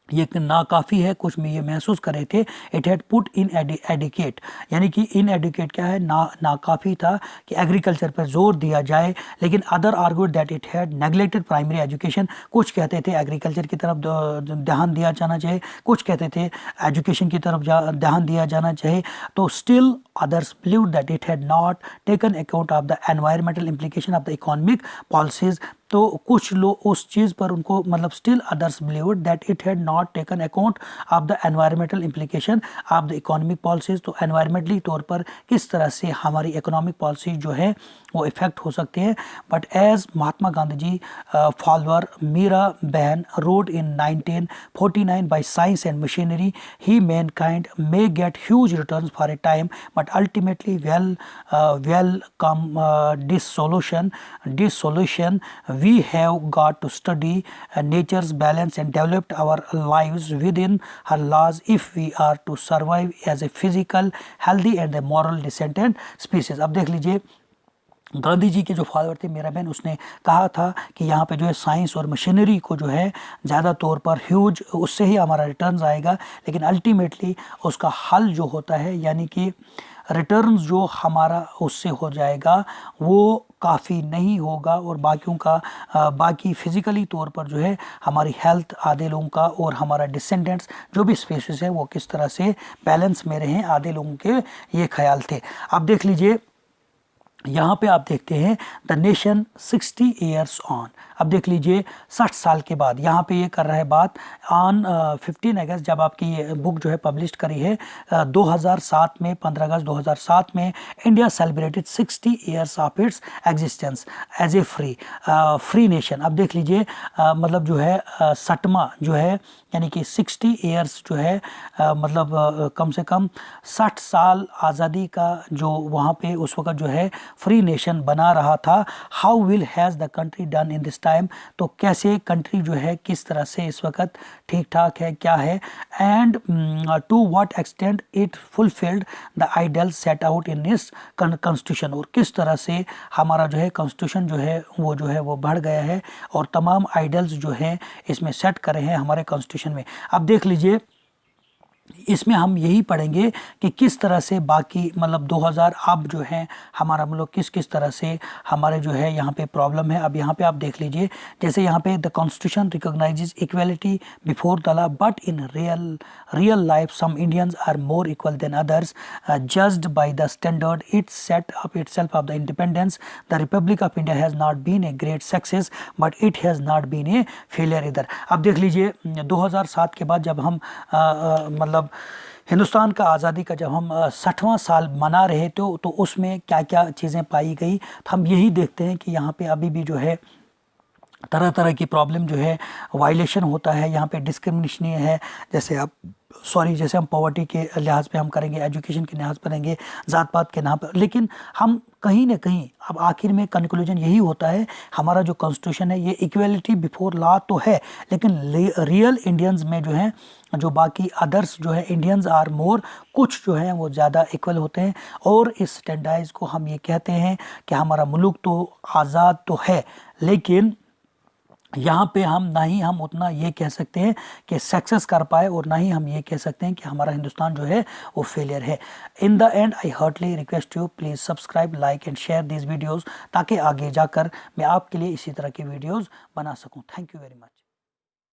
ये नाकाफ़ी है, कुछ में ये महसूस कर रहे थे। It had put in adequate, यानी कि इन एडिकेट क्या है, नाकाफ़ी था कि एग्रीकल्चर पर जोर दिया जाए। लेकिन other argued that it had neglected primary education. कुछ कहते थे एग्रीकल्चर की तरफ ध्यान दिया जाना चाहिए, कुछ कहते थे एजुकेशन की तरफ ध्यान दिया जाना चाहिए। तो still others believed that it had not taken account of the environmental implication of the economic policies। तो कुछ लोग उस चीज़ पर उनको मतलब still others believe that it had not taken account of the environmental implication of the economic policies. तो environmentally तौर पर किस तरह से हमारी इकोनॉमिक पॉलिसी जो है वो इफ़ेक्ट हो सकती है। But as Mahatma Gandhi ji follower Meera Behn wrote in 1949 by science and machinery, he mankind may get huge returns for a time, but ultimately will come dissolution. We have got to study nature's balance and develop our lives within her laws if we are to survive as a physical, healthy and a moral descendant species। अब देख लीजिए गांधी जी के जो father थे मेरा बहन, उसने कहा था कि यहाँ पे जो है साइंस और मशीनरी को जो है ज़्यादा तौर पर ह्यूज, उससे ही हमारा रिटर्न्स आएगा, लेकिन अल्टीमेटली उसका हल जो होता है यानी कि रिटर्न्स जो हमारा उससे हो जाएगा वो काफ़ी नहीं होगा, और बाकियों का बाकी फिज़िकली तौर पर जो है हमारी हेल्थ आधे लोगों का और हमारा डिसेंडेंट्स जो भी स्पेसीज है वो किस तरह से बैलेंस में रहें, आधे लोगों के ये ख्याल थे। अब देख लीजिए यहाँ पे आप देखते हैं द नेशन 60 ईयर्स ऑन। अब देख लीजिए 60 साल के बाद यहाँ पे ये कर रहा है बात ऑन 15 अगस्त, जब आपकी ये बुक जो है पब्लिश करी है 2007 में, 15 अगस्त 2007 में India celebrated 60 years of its existence as a free nation. अब देख लीजिए मतलब जो है 60वां जो है यानी कि 60 ईयर्स जो है मतलब कम से कम 60 साल आज़ादी का जो वहाँ पे उस वक़्त जो है फ्री नेशन बना रहा था। How will has the country done in this time, तो कैसे कंट्री जो है किस तरह से इस वक्त ठीक ठाक है, क्या है, and to what extent it fulfilled the ideal set out in this constitution, और किस तरह से हमारा जो है कॉन्स्टिट्यूशन जो है वो बढ़ गया है और तमाम आइडियल्स जो हैं इसमें सेट करे हैं हमारे कॉन्स्टिट्यूशन में। अब देख लीजिए इसमें हम यही पढ़ेंगे कि किस तरह से बाकी मतलब 2000 अब जो है हमारा मतलब किस तरह से हमारे जो है यहाँ पे प्रॉब्लम है। अब यहाँ पे आप देख लीजिए जैसे यहाँ पे the constitution recognizes equality before the law, but in real life some Indians are more equal than others judged by the standard it set up itself of the independence. The republic of India has not been a great success but it has not been a failure either. अब देख लीजिए 2007 के बाद जब हम मतलब हिंदुस्तान का आज़ादी का जब हम 60वां साल मना रहे थे तो उसमें क्या क्या चीज़ें पाई गई, तो हम यही देखते हैं कि यहाँ पे अभी भी जो है तरह तरह की प्रॉब्लम जो है वायलेशन होता है, यहाँ पे डिस्क्रिमिनेशन है। जैसे हम पॉवर्टी के लिहाज पे हम करेंगे, एजुकेशन के लिहाज पर करेंगे, ज़ात पात के नाम पर, लेकिन हम कहीं ना कहीं अब आखिर में कंक्लूजन यही होता है हमारा जो कॉन्स्टिट्यूशन है ये इक्वलिटी बिफोर लॉ तो है, लेकिन रियल इंडियंस में जो है जो बाकी अदर्स जो है इंडियंस आर मोर, कुछ जो है वो ज़्यादा इक्वल होते हैं। और इस स्टैंडर्डाइज को हम ये कहते हैं कि हमारा मुल्क तो आज़ाद तो है, लेकिन यहाँ पे ना ही हम उतना ये कह सकते हैं कि सक्सेस कर पाए और ना ही हम ये कह सकते हैं कि हमारा हिंदुस्तान जो है वो फेलियर है। In the end I heartily request you please subscribe, like and share these videos, ताकि आगे जाकर मैं आपके लिए इसी तरह की वीडियोज़ बना सकूँ। Thank you very much.